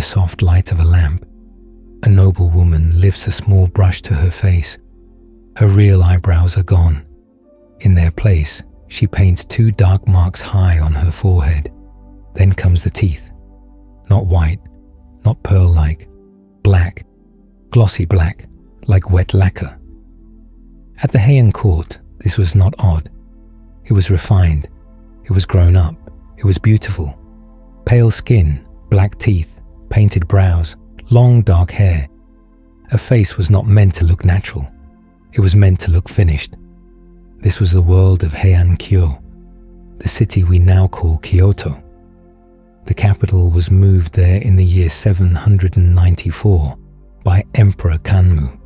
soft light of a lamp, a noble woman lifts a small brush to her face. Her real eyebrows are gone. In their place, she paints 2 dark marks high on her forehead. Then comes the teeth. Not white, not pearl-like, black, glossy black, like wet lacquer. At the Heian court, this was not odd. It was refined. It was grown up. It was beautiful. Pale skin, black teeth, painted brows, long dark hair. A face was not meant to look natural. It was meant to look finished. This was the world of Heian-kyō, the city we now call Kyoto. The capital was moved there in the year 794 by Emperor Kanmu.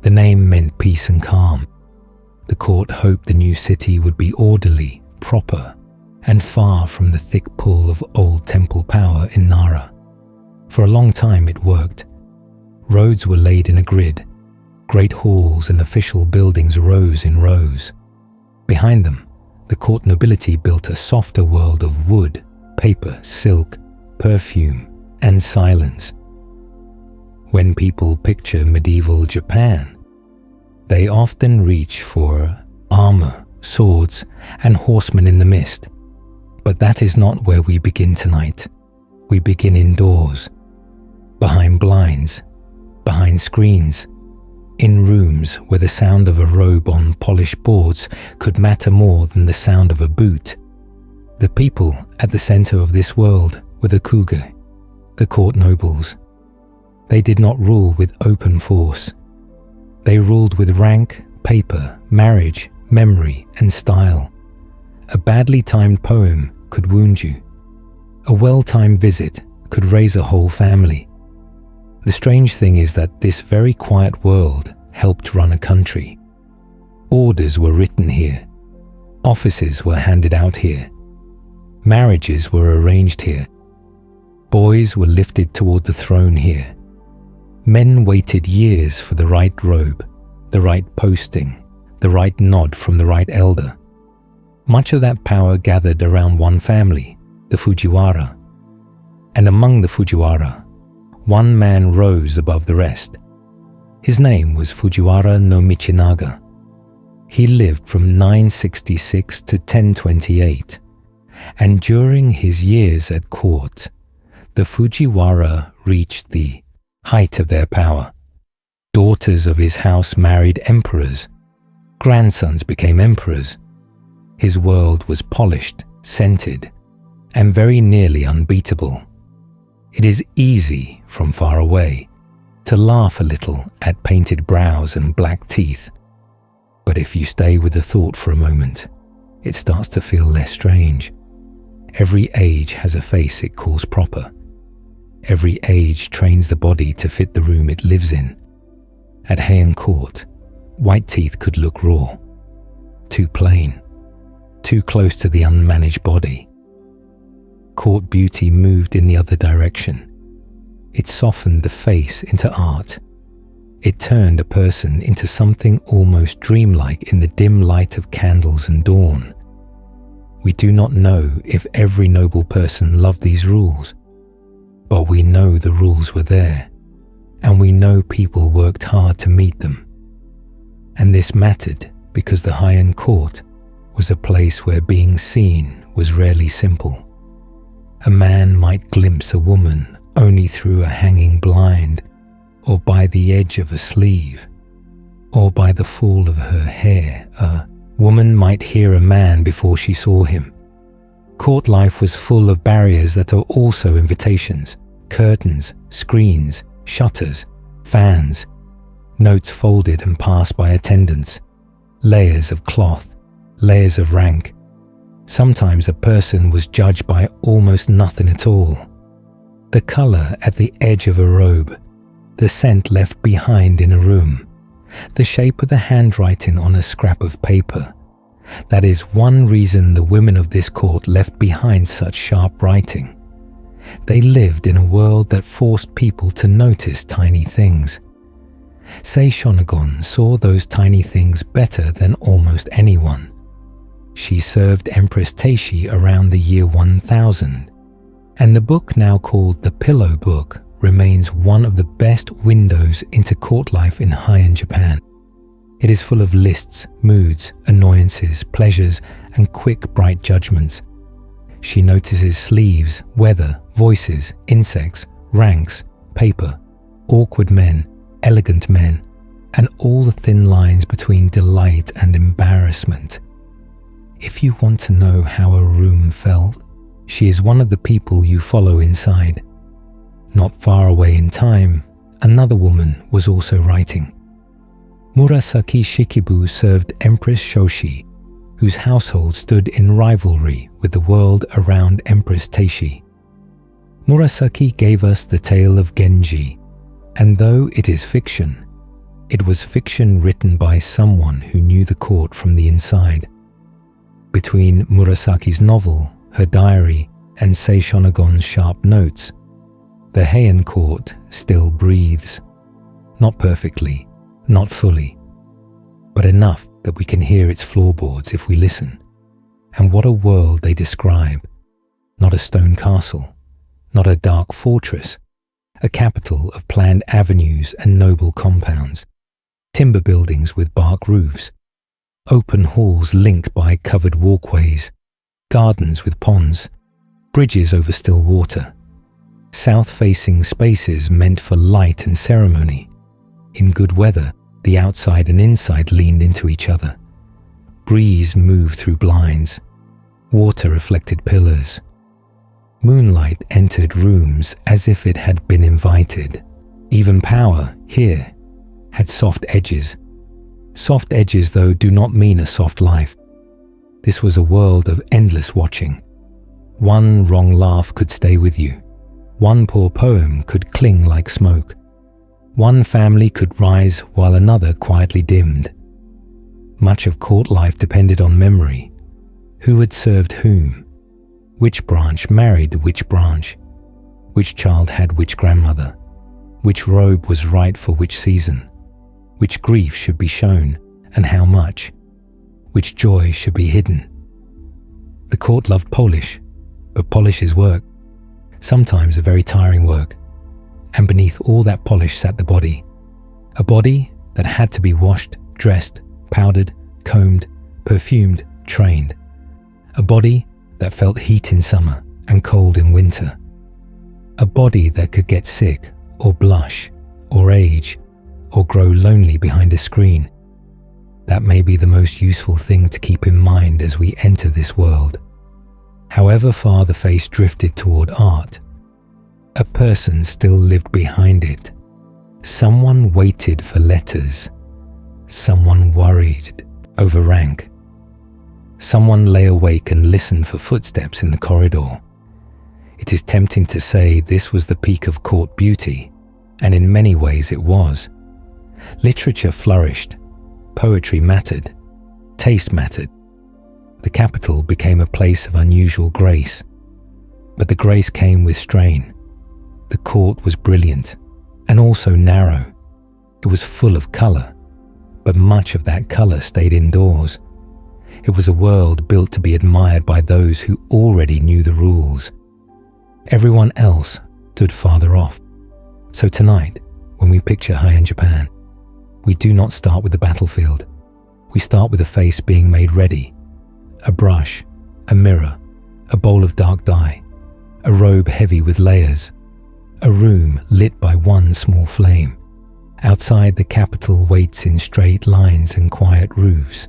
The name meant peace and calm. The court hoped the new city would be orderly, proper, and far from the thick pull of old temple power in Nara. For a long time it worked. Roads were laid in a grid. Great halls and official buildings rose in rows. Behind them, the court nobility built a softer world of wood, paper, silk, perfume, and silence. When people picture medieval Japan, they often reach for armor, swords, and horsemen in the mist. But that is not where we begin tonight. We begin indoors, behind blinds, behind screens, in rooms where the sound of a robe on polished boards could matter more than the sound of a boot. The people at the center of this world were the kuge, the court nobles. They did not rule with open force. They ruled with rank, paper, marriage, memory, and style. A badly timed poem could wound you. A well-timed visit could raise a whole family. The strange thing is that this very quiet world helped run a country. Orders were written here. Offices were handed out here. Marriages were arranged here. Boys were lifted toward the throne here. Men waited years for the right robe, the right posting, the right nod from the right elder. Much of that power gathered around one family, the Fujiwara. And among the Fujiwara, one man rose above the rest. His name was Fujiwara no Michinaga. He lived from 966 to 1028, and during his years at court, the Fujiwara reached the height of their power. Daughters of his house married emperors. Grandsons became emperors. His world was polished, scented, and very nearly unbeatable. It is easy from far away to laugh a little at painted brows and black teeth. But if you stay with the thought for a moment, it starts to feel less strange. Every age has a face it calls proper. Every age trains the body to fit the room it lives in. At Heian Court, white teeth could look raw, too plain, too close to the unmanaged body. Court beauty moved in the other direction. It softened the face into art. It turned a person into something almost dreamlike in the dim light of candles and dawn. We do not know if every noble person loved these rules, but we know the rules were there, and we know people worked hard to meet them. And this mattered because the Heian Court was a place where being seen was rarely simple. A man might glimpse a woman only through a hanging blind, or by the edge of a sleeve, or by the fall of her hair. A woman might hear a man before she saw him. Court life was full of barriers that are also invitations: curtains, screens, shutters, fans, notes folded and passed by attendants, layers of cloth, layers of rank. Sometimes a person was judged by almost nothing at all. The color at the edge of a robe, the scent left behind in a room, the shape of the handwriting on a scrap of paper. That is one reason the women of this court left behind such sharp writing. They lived in a world that forced people to notice tiny things. Sei Shōnagon saw those tiny things better than almost anyone. She served Empress Teishi around the year 1000, And the book, now called the Pillow Book, remains one of the best windows into court life in Heian Japan. It is full of lists, moods, annoyances, pleasures, and quick, bright judgments. She notices sleeves, weather, voices, insects, ranks, paper, awkward men, elegant men, and all the thin lines between delight and embarrassment. If you want to know how a room felt, she is one of the people you follow inside. Not far away in time, another woman was also writing. Murasaki Shikibu served Empress Shoshi, whose household stood in rivalry with the world around Empress Teishi. Murasaki gave us the tale of Genji, and though it is fiction, it was fiction written by someone who knew the court from the inside. Between Murasaki's novel, her diary, and Shōnagon's sharp notes, the Heian court still breathes. Not perfectly, not fully, but enough that we can hear its floorboards if we listen. And what a world they describe. Not a stone castle, not a dark fortress, a capital of planned avenues and noble compounds, timber buildings with bark roofs, open halls linked by covered walkways, gardens with ponds, bridges over still water, south-facing spaces meant for light and ceremony. In good weather, the outside and inside leaned into each other. Breeze moved through blinds, water reflected pillars. Moonlight entered rooms as if it had been invited. Even power, here, had soft edges. Soft edges, though, do not mean a soft life. This was a world of endless watching. One wrong laugh could stay with you. One poor poem could cling like smoke. One family could rise while another quietly dimmed. Much of court life depended on memory. Who had served whom? Which branch married which branch? Which child had which grandmother? Which robe was right for which season? Which grief should be shown, and how much? Which joy should be hidden? The court loved polish, but polish is work, sometimes a very tiring work. And beneath all that polish sat the body. A body that had to be washed, dressed, powdered, combed, perfumed, trained. A body that felt heat in summer and cold in winter. A body that could get sick, or blush, or age, or grow lonely behind a screen. That may be the most useful thing to keep in mind as we enter this world. However far the face drifted toward art, a person still lived behind it. Someone waited for letters. Someone worried over rank. Someone lay awake and listened for footsteps in the corridor. It is tempting to say this was the peak of court beauty, and in many ways it was. Literature flourished. Poetry mattered. Taste mattered. The capital became a place of unusual grace. But the grace came with strain. The court was brilliant, and also narrow. It was full of colour, but much of that colour stayed indoors. It was a world built to be admired by those who already knew the rules. Everyone else stood farther off. So tonight, when we picture Heian Japan, we do not start with the battlefield. We start with a face being made ready. A brush, a mirror, a bowl of dark dye, a robe heavy with layers, a room lit by one small flame. Outside, the capital waits in straight lines and quiet roofs.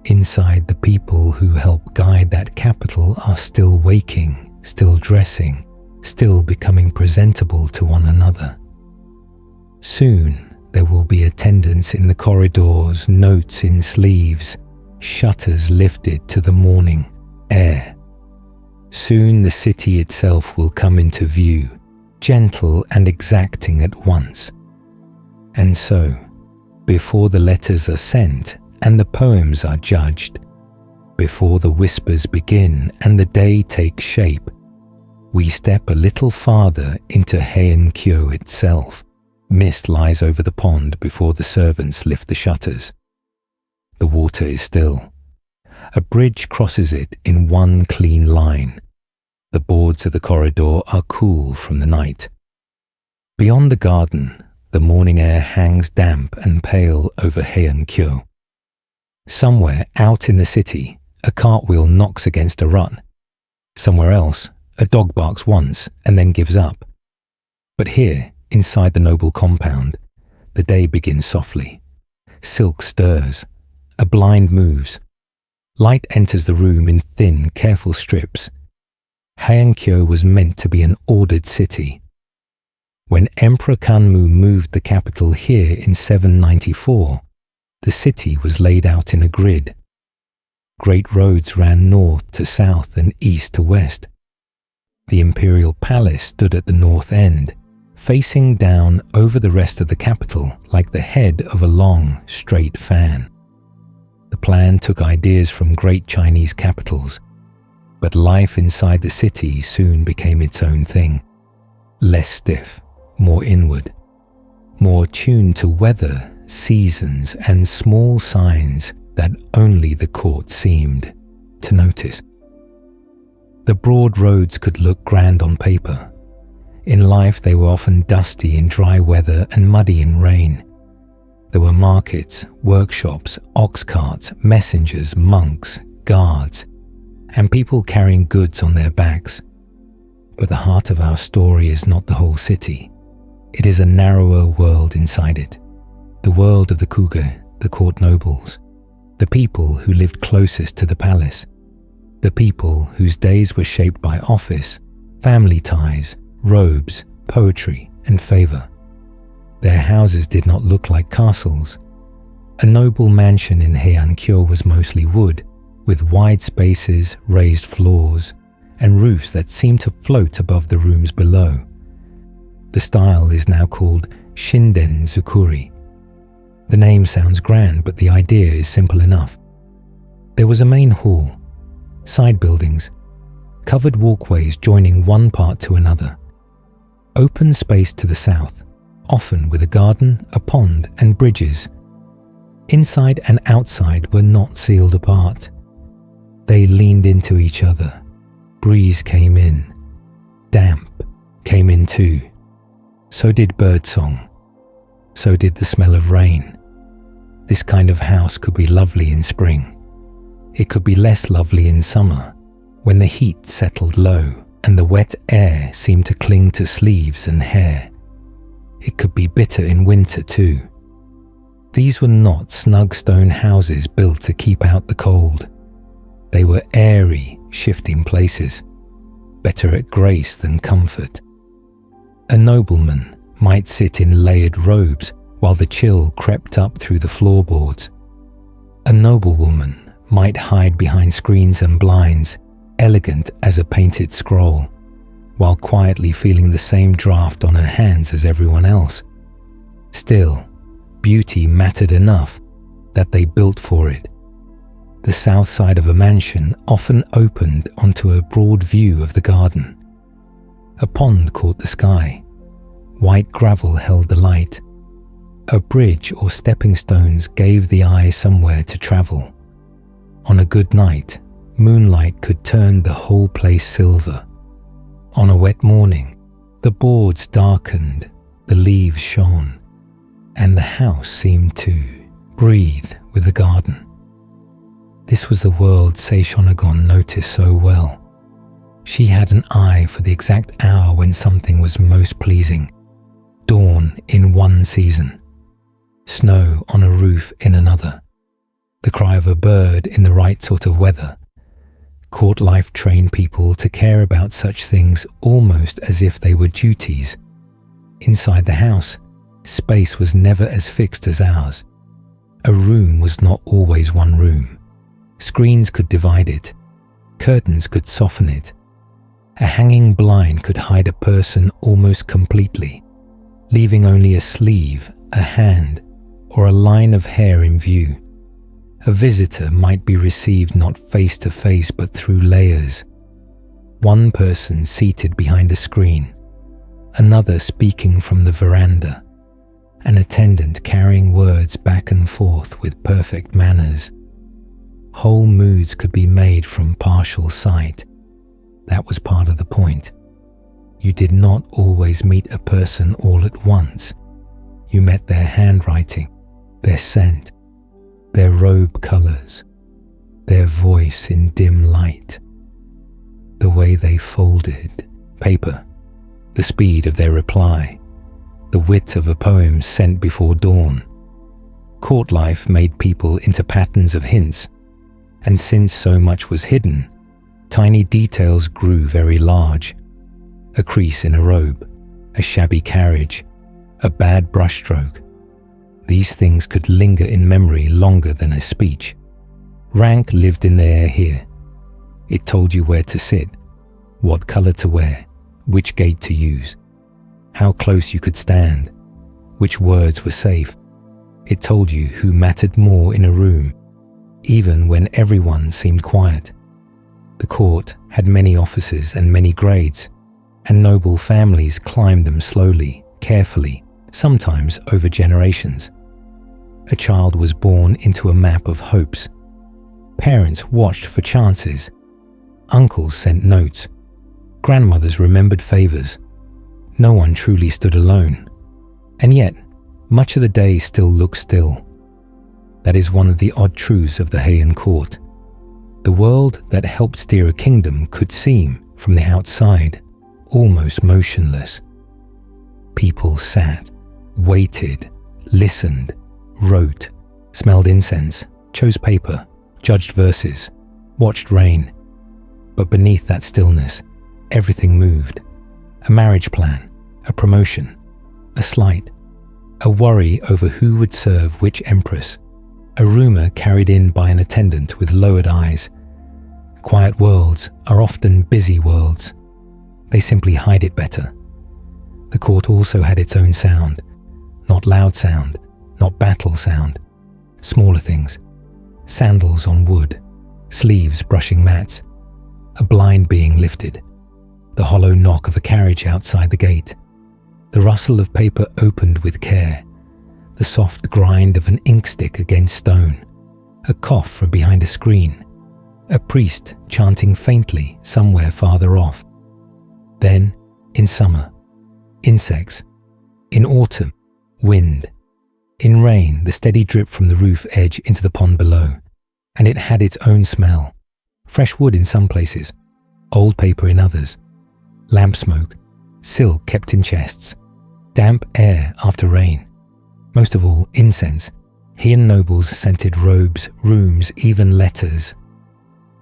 Inside, the people who help guide that capital are still waking, still dressing, still becoming presentable to one another. Soon, there will be attendants in the corridors, notes in sleeves, shutters lifted to the morning air. Soon the city itself will come into view, gentle and exacting at once. And so, before the letters are sent and the poems are judged, before the whispers begin and the day takes shape, we step a little farther into Heian-kyō itself. Mist lies over the pond before the servants lift the shutters. The water is still. A bridge crosses it in one clean line. The boards of the corridor are cool from the night. Beyond the garden, the morning air hangs damp and pale over Heian-kyō. Somewhere out in the city, a cartwheel knocks against a rut. Somewhere else, a dog barks once and then gives up. But here, inside the noble compound, the day begins softly. Silk stirs. A blind moves. Light enters the room in thin, careful strips. Heian-kyō was meant to be an ordered city. When Emperor Kanmu moved the capital here in 794, the city was laid out in a grid. Great roads ran north to south and east to west. The imperial palace stood at the north end, facing down over the rest of the capital like the head of a long, straight fan. The plan took ideas from great Chinese capitals, but life inside the city soon became its own thing. Less stiff, more inward, more tuned to weather, seasons, and small signs that only the court seemed to notice. The broad roads could look grand on paper. In life, they were often dusty in dry weather and muddy in rain. There were markets, workshops, ox carts, messengers, monks, guards, and people carrying goods on their backs. But the heart of our story is not the whole city. It is a narrower world inside it. The world of the kuge, the court nobles, the people who lived closest to the palace, the people whose days were shaped by office, family ties, robes, poetry, and favor. Their houses did not look like castles. A noble mansion in Heian-kyō was mostly wood, with wide spaces, raised floors, and roofs that seemed to float above the rooms below. The style is now called Shinden Zukuri. The name sounds grand, but the idea is simple enough. There was a main hall, side buildings, covered walkways joining one part to another, open space to the south, often with a garden, a pond, and bridges. Inside and outside were not sealed apart. They leaned into each other. Breeze came in. Damp came in too. So did birdsong. So did the smell of rain. This kind of house could be lovely in spring. It could be less lovely in summer, when the heat settled low and the wet air seemed to cling to sleeves and hair. It could be bitter in winter too. These were not snug stone houses built to keep out the cold. They were airy, shifting places, better at grace than comfort. A nobleman might sit in layered robes while the chill crept up through the floorboards. A noblewoman might hide behind screens and blinds, elegant as a painted scroll, while quietly feeling the same draft on her hands as everyone else. Still, beauty mattered enough that they built for it. The south side of a mansion often opened onto a broad view of the garden. A pond caught the sky. White gravel held the light. A bridge or stepping stones gave the eye somewhere to travel. On a good night, moonlight could turn the whole place silver. On a wet morning, the boards darkened, the leaves shone, and the house seemed to breathe with the garden. This was the world Shōnagon noticed so well. She had an eye for the exact hour when something was most pleasing. Dawn in one season, snow on a roof in another, the cry of a bird in the right sort of weather. Court life trained people to care about such things almost as if they were duties. Inside the house, space was never as fixed as ours. A room was not always one room. Screens could divide it. Curtains could soften it. A hanging blind could hide a person almost completely, leaving only a sleeve, a hand, or a line of hair in view. A visitor might be received not face to face but through layers. One person seated behind a screen, another speaking from the veranda, an attendant carrying words back and forth with perfect manners. Whole moods could be made from partial sight. That was part of the point. You did not always meet a person all at once. You met their handwriting, their scent, their robe colors, their voice in dim light, the way they folded paper, the speed of their reply, the wit of a poem sent before dawn. Court life made people into patterns of hints, and since so much was hidden, tiny details grew very large. A crease in a robe, a shabby carriage, a bad brushstroke. These things could linger in memory longer than a speech. Rank lived in the air here. It told you where to sit, what color to wear, which gate to use, how close you could stand, which words were safe. It told you who mattered more in a room, even when everyone seemed quiet. The court had many officers and many grades, and noble families climbed them slowly, carefully, sometimes over generations. A child was born into a map of hopes. Parents watched for chances. Uncles sent notes. Grandmothers remembered favors. No one truly stood alone. And yet, much of the day still looked still. That is one of the odd truths of the Heian court. The world that helped steer a kingdom could seem, from the outside, almost motionless. People sat, waited, listened, wrote, smelled incense, chose paper, judged verses, watched rain. But beneath that stillness, everything moved. A marriage plan, a promotion, a slight, a worry over who would serve which empress, a rumor carried in by an attendant with lowered eyes. Quiet worlds are often busy worlds. They simply hide it better. The court also had its own sound, not loud sound, not battle sound, smaller things, sandals on wood, sleeves brushing mats, a blind being lifted, the hollow knock of a carriage outside the gate, the rustle of paper opened with care, the soft grind of an inkstick against stone, a cough from behind a screen, a priest chanting faintly somewhere farther off. Then, in summer, insects. In autumn, wind. In rain, the steady drip from the roof edge into the pond below. And it had its own smell. Fresh wood in some places, old paper in others. Lamp smoke, silk kept in chests, damp air after rain. Most of all, incense. Heian nobles scented robes, rooms, even letters.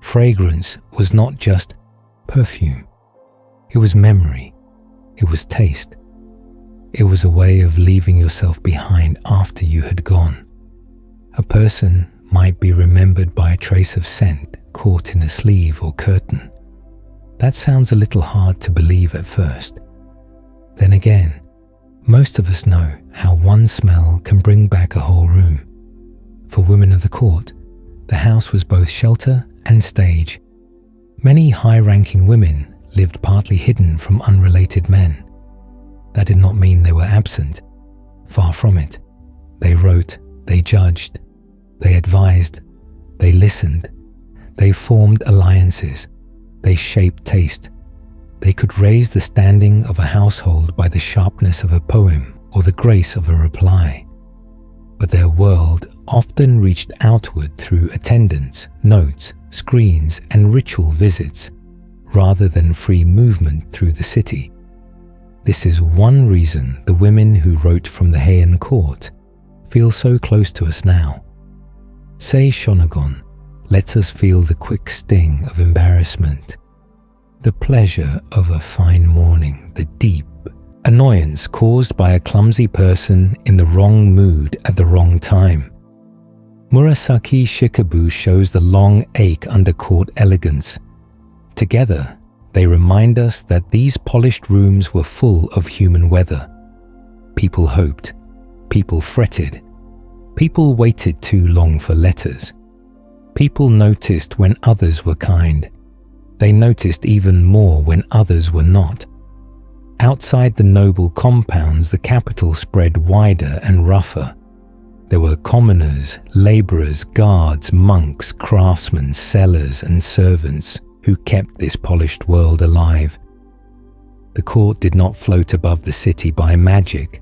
Fragrance was not just perfume. It was memory. It was taste. It was a way of leaving yourself behind after you had gone. A person might be remembered by a trace of scent caught in a sleeve or curtain. That sounds a little hard to believe at first. Then again, most of us know how one smell can bring back a whole room. For women of the court, the house was both shelter and stage. Many high-ranking women lived partly hidden from unrelated men. That did not mean they were absent. Far from it. They wrote, they judged, they advised, they listened, they formed alliances, they shaped taste. They could raise the standing of a household by the sharpness of a poem or the grace of a reply. But their world often reached outward through attendance, notes, screens, and ritual visits, rather than free movement through the city. This is one reason the women who wrote from the Heian court feel so close to us now. Say Shōnagon lets us feel the quick sting of embarrassment, the pleasure of a fine morning, the deep annoyance caused by a clumsy person in the wrong mood at the wrong time. Murasaki Shikibu shows the long ache under court elegance. Together, they remind us that these polished rooms were full of human weather. People hoped, people fretted, people waited too long for letters. People noticed when others were kind. They noticed even more when others were not. Outside the noble compounds, the capital spread wider and rougher. There were commoners, laborers, guards, monks, craftsmen, sellers, and servants who kept this polished world alive. The court did not float above the city by magic.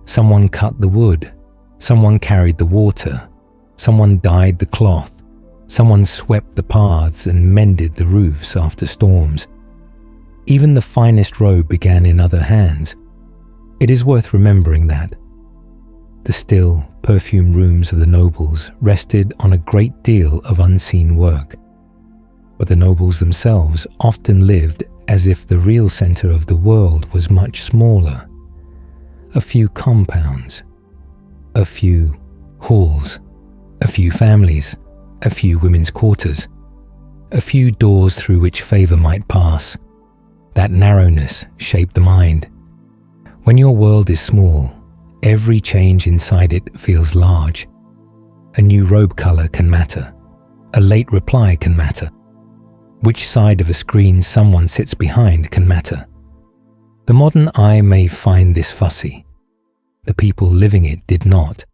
Someone cut the wood, someone carried the water, someone dyed the cloth, someone swept the paths and mended the roofs after storms. Even the finest robe began in other hands. It is worth remembering that. The still, perfumed rooms of the nobles rested on a great deal of unseen work. But the nobles themselves often lived as if the real center of the world was much smaller. A few compounds, a few halls, a few families, a few women's quarters, a few doors through which favor might pass. That narrowness shaped the mind. When your world is small, every change inside it feels large. A new robe color can matter. A late reply can matter. Which side of a screen someone sits behind can matter. The modern eye may find this fussy. The people living it did not.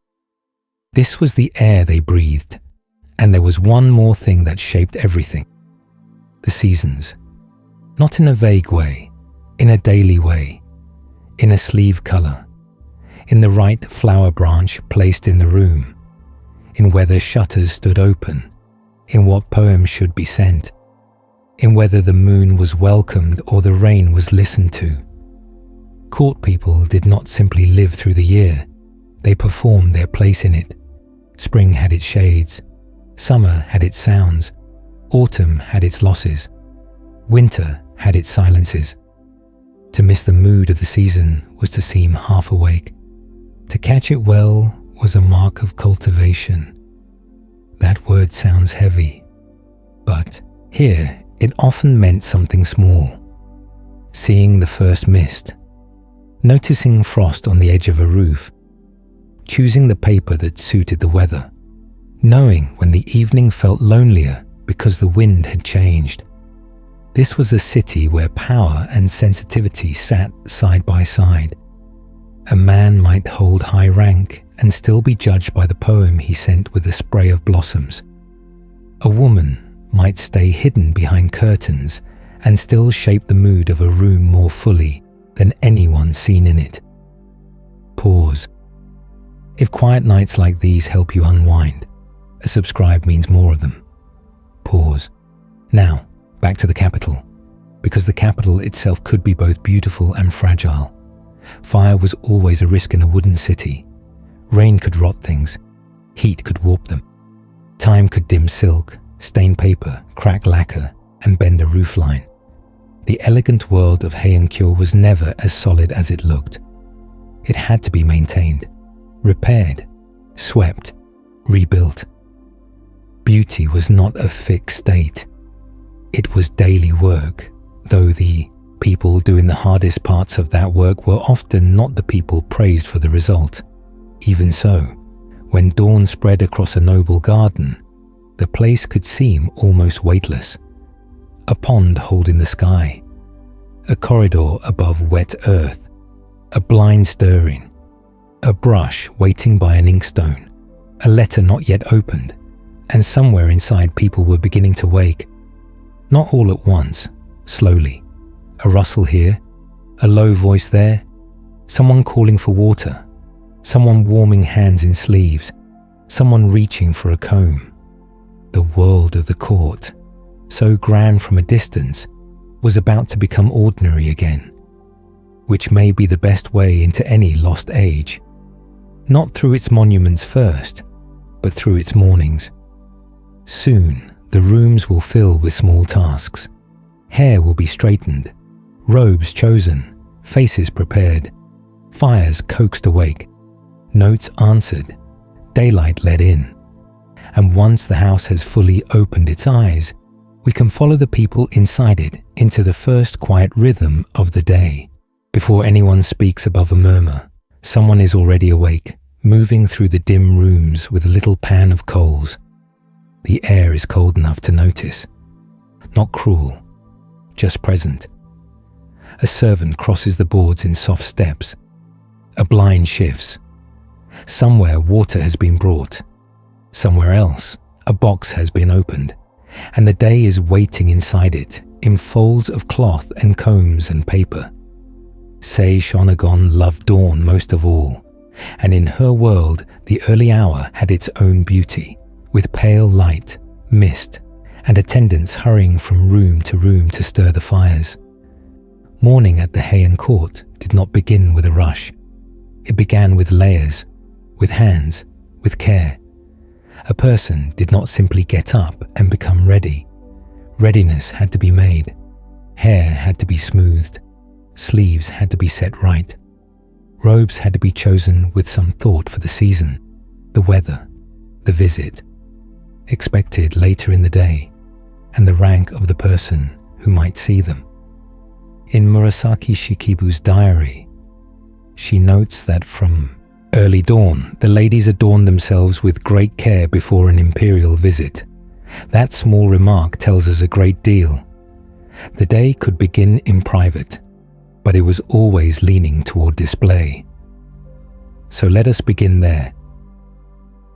This was the air they breathed, and there was one more thing that shaped everything. The seasons. Not in a vague way, in a daily way, in a sleeve color, in the right flower branch placed in the room, in whether shutters stood open, in what poem should be sent, in whether the moon was welcomed or the rain was listened to. Court people did not simply live through the year, they performed their place in it. Spring had its shades, summer had its sounds, autumn had its losses, winter had its silences. To miss the mood of the season was to seem half awake. To catch it well was a mark of cultivation. That word sounds heavy, but here it often meant something small. Seeing the first mist, noticing frost on the edge of a roof, choosing the paper that suited the weather, knowing when the evening felt lonelier because the wind had changed. This was a city where power and sensitivity sat side by side. A man might hold high rank and still be judged by the poem he sent with a spray of blossoms. A woman might stay hidden behind curtains and still shape the mood of a room more fully than anyone seen in it. Pause. If quiet nights like these help you unwind, a subscribe means more of them. Pause. Now, back to the capital, because the capital itself could be both beautiful and fragile. Fire was always a risk in a wooden city. Rain could rot things. Heat could warp them. Time could dim silk, stain paper, crack lacquer, and bend a roofline. The elegant world of Heian-kyō was never as solid as it looked. It had to be maintained, repaired, swept, rebuilt. Beauty was not a fixed state. It was daily work, though the people doing the hardest parts of that work were often not the people praised for the result. Even so, when dawn spread across a noble garden, the place could seem almost weightless. A pond holding the sky, a corridor above wet earth, a blind stirring, a brush waiting by an inkstone, a letter not yet opened, and somewhere inside people were beginning to wake. Not all at once, slowly. A rustle here, a low voice there, someone calling for water, someone warming hands in sleeves, someone reaching for a comb. The world of the court, so grand from a distance, was about to become ordinary again, which may be the best way into any lost age. Not through its monuments first, but through its mornings. Soon, the rooms will fill with small tasks. Hair will be straightened, robes chosen, faces prepared, fires coaxed awake, notes answered, daylight let in. And once the house has fully opened its eyes, we can follow the people inside it into the first quiet rhythm of the day. Before anyone speaks above a murmur, someone is already awake, moving through the dim rooms with a little pan of coals. The air is cold enough to notice. Not cruel, just present. A servant crosses the boards in soft steps. A blind shifts. Somewhere water has been brought. Somewhere else, a box has been opened, and the day is waiting inside it in folds of cloth and combs and paper. Sei Shōnagon loved dawn most of all, and in her world the early hour had its own beauty, with pale light, mist, and attendants hurrying from room to stir the fires. Morning at the Heian court did not begin with a rush. It began with layers, with hands, with care. A person did not simply get up and become ready. Readiness had to be made. Hair had to be smoothed. Sleeves had to be set right. Robes had to be chosen with some thought for the season, the weather, the visit, expected later in the day, and the rank of the person who might see them. In Murasaki Shikibu's diary, she notes that from early dawn, the ladies adorned themselves with great care before an imperial visit. That small remark tells us a great deal. The day could begin in private, but it was always leaning toward display. So let us begin there.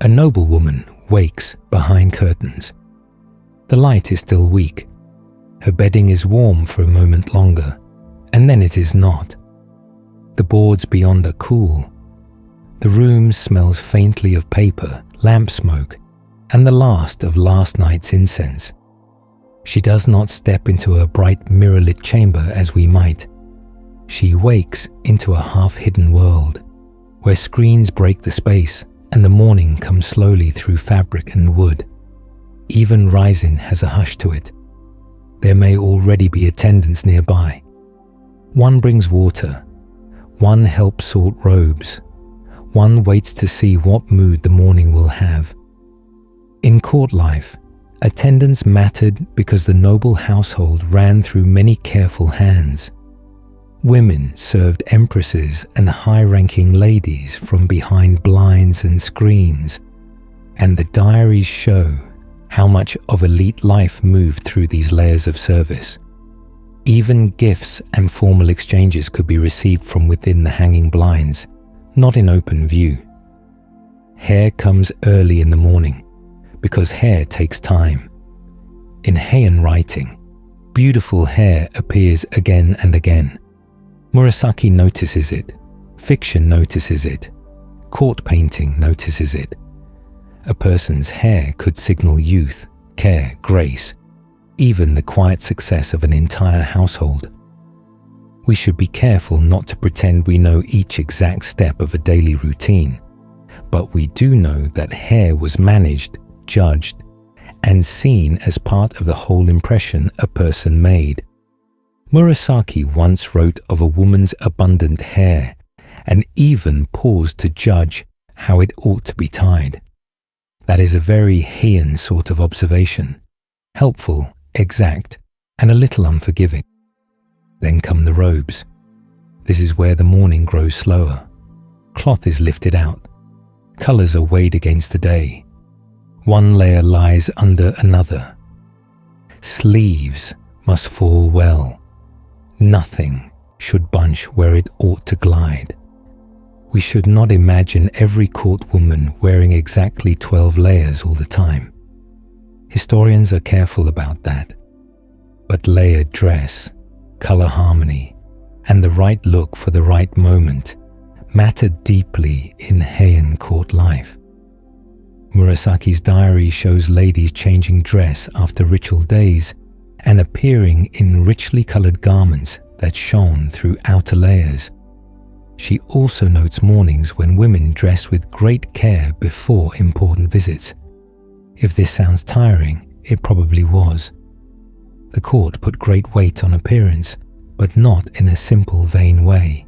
A noblewoman wakes behind curtains. The light is still weak. Her bedding is warm for a moment longer, and then it is not. The boards beyond are cool. The room smells faintly of paper, lamp smoke, and the last of last night's incense. She does not step into a bright mirror-lit chamber as we might. She wakes into a half-hidden world, where screens break the space and the morning comes slowly through fabric and wood. Even rising has a hush to it. There may already be attendants nearby. One brings water. One helps sort robes. One waits to see what mood the morning will have. In court life, attendance mattered because the noble household ran through many careful hands. Women served empresses and high-ranking ladies from behind blinds and screens, and the diaries show how much of elite life moved through these layers of service. Even gifts and formal exchanges could be received from within the hanging blinds, not in open view. Hair comes early in the morning, because hair takes time. In Heian writing, beautiful hair appears again and again. Murasaki notices it, fiction notices it, court painting notices it. A person's hair could signal youth, care, grace, even the quiet success of an entire household. We should be careful not to pretend we know each exact step of a daily routine, but we do know that hair was managed, judged, and seen as part of the whole impression a person made. Murasaki once wrote of a woman's abundant hair and even paused to judge how it ought to be tied. That is a very Heian sort of observation, helpful, exact, and a little unforgiving. Then come the robes. This is where the morning grows slower. Cloth is lifted out. Colors are weighed against the day. One layer lies under another. Sleeves must fall well. Nothing should bunch where it ought to glide. We should not imagine every court woman wearing exactly 12 layers all the time. Historians are careful about that. But layered dress, color harmony, and the right look for the right moment mattered deeply in Heian court life. Murasaki's diary shows ladies changing dress after ritual days and appearing in richly colored garments that shone through outer layers. She also notes mornings when women dress with great care before important visits. If this sounds tiring, it probably was. The court put great weight on appearance, but not in a simple, vain way.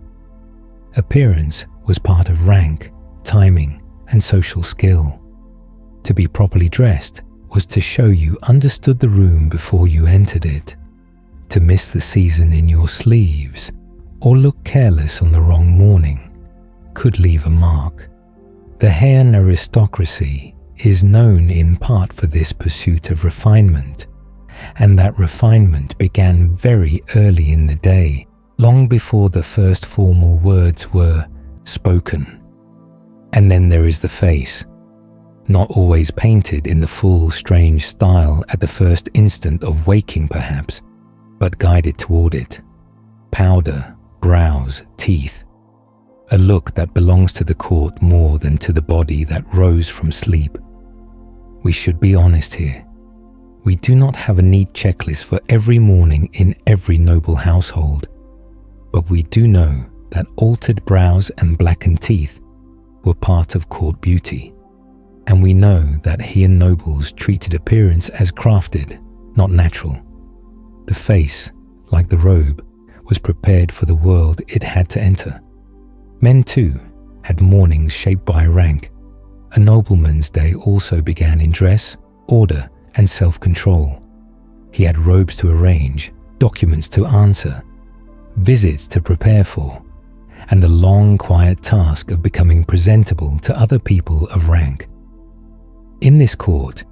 Appearance was part of rank, timing, and social skill. To be properly dressed was to show you understood the room before you entered it. To miss the season in your sleeves or look careless on the wrong morning could leave a mark. The Heian aristocracy is known in part for this pursuit of refinement, and that refinement began very early in the day, long before the first formal words were spoken. And then there is the face. not always painted in the full, strange style at the first instant of waking perhaps, but guided toward it. Powder, brows, teeth. A look that belongs to the court more than to the body that rose from sleep. We should be honest here. We do not have a neat checklist for every morning in every noble household, but we do know that altered brows and blackened teeth were part of court beauty, and we know that Heian nobles treated appearance as crafted, not natural. The face, like the robe, was prepared for the world it had to enter. Men too had mornings shaped by rank. A nobleman's day also began in dress, order, and self-control. He had robes to arrange, documents to answer, visits to prepare for, and the long, quiet task of becoming presentable to other people of rank. In this court,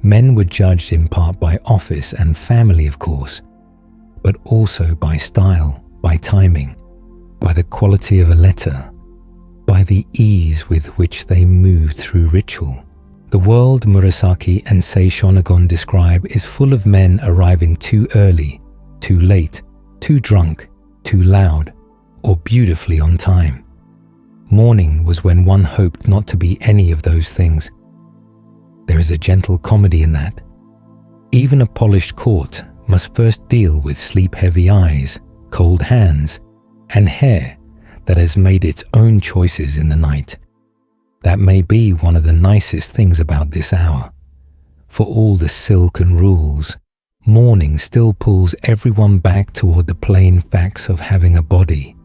men were judged in part by office and family, of course, but also by style, by timing, by the quality of a letter, by the ease with which they moved through ritual. The world Murasaki and Shōnagon describe is full of men arriving too early, too late, too drunk, too loud, or beautifully on time. Morning was when one hoped not to be any of those things. There is a gentle comedy in that. Even a polished court must first deal with sleep-heavy eyes, cold hands, and hair that has made its own choices in the night. That may be one of the nicest things about this hour. For all the silken rules, morning still pulls everyone back toward the plain facts of having a body.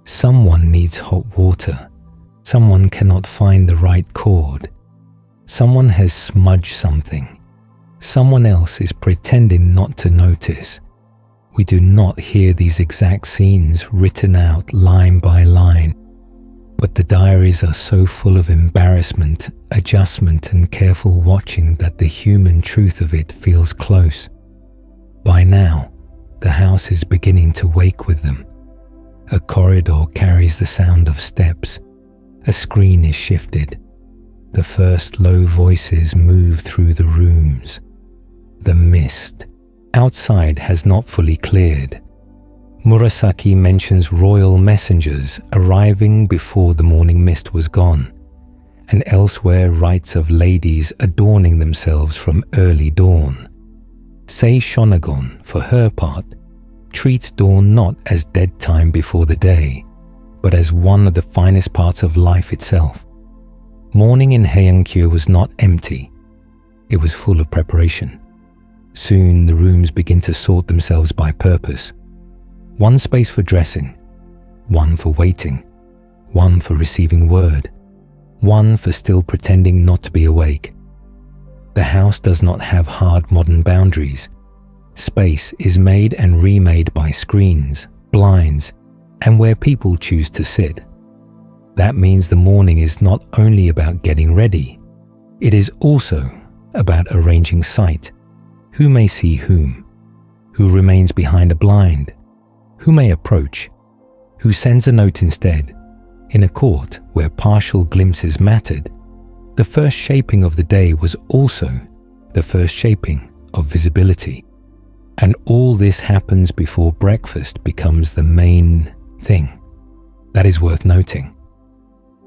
Someone needs hot water. Someone cannot find the right cord. Someone has smudged something. Someone else is pretending not to notice. We do not hear these exact scenes written out line by line, but the diaries are so full of embarrassment, adjustment, and careful watching that the human truth of it feels close. By now, the house is beginning to wake with them. A corridor carries the sound of steps. A screen is shifted. The first low voices move through the rooms. The mist outside has not fully cleared. Murasaki mentions royal messengers arriving before the morning mist was gone, and elsewhere writes of ladies adorning themselves from early dawn. Shōnagon, for her part, treats dawn not as dead time before the day, but as one of the finest parts of life itself. Morning in Heian-kyō was not empty. It was full of preparation. Soon the rooms begin to sort themselves by purpose. One space for dressing, one for waiting, one for receiving word, one for still pretending not to be awake. The house does not have hard modern boundaries. Space is made and remade by screens, blinds, and where people choose to sit. That means the morning is not only about getting ready, it is also about arranging sight. Who may see whom? Who remains behind a blind? Who may approach? Who sends a note instead? In a court where partial glimpses mattered, the first shaping of the day was also the first shaping of visibility. And all this happens before breakfast becomes the main thing. That is worth noting.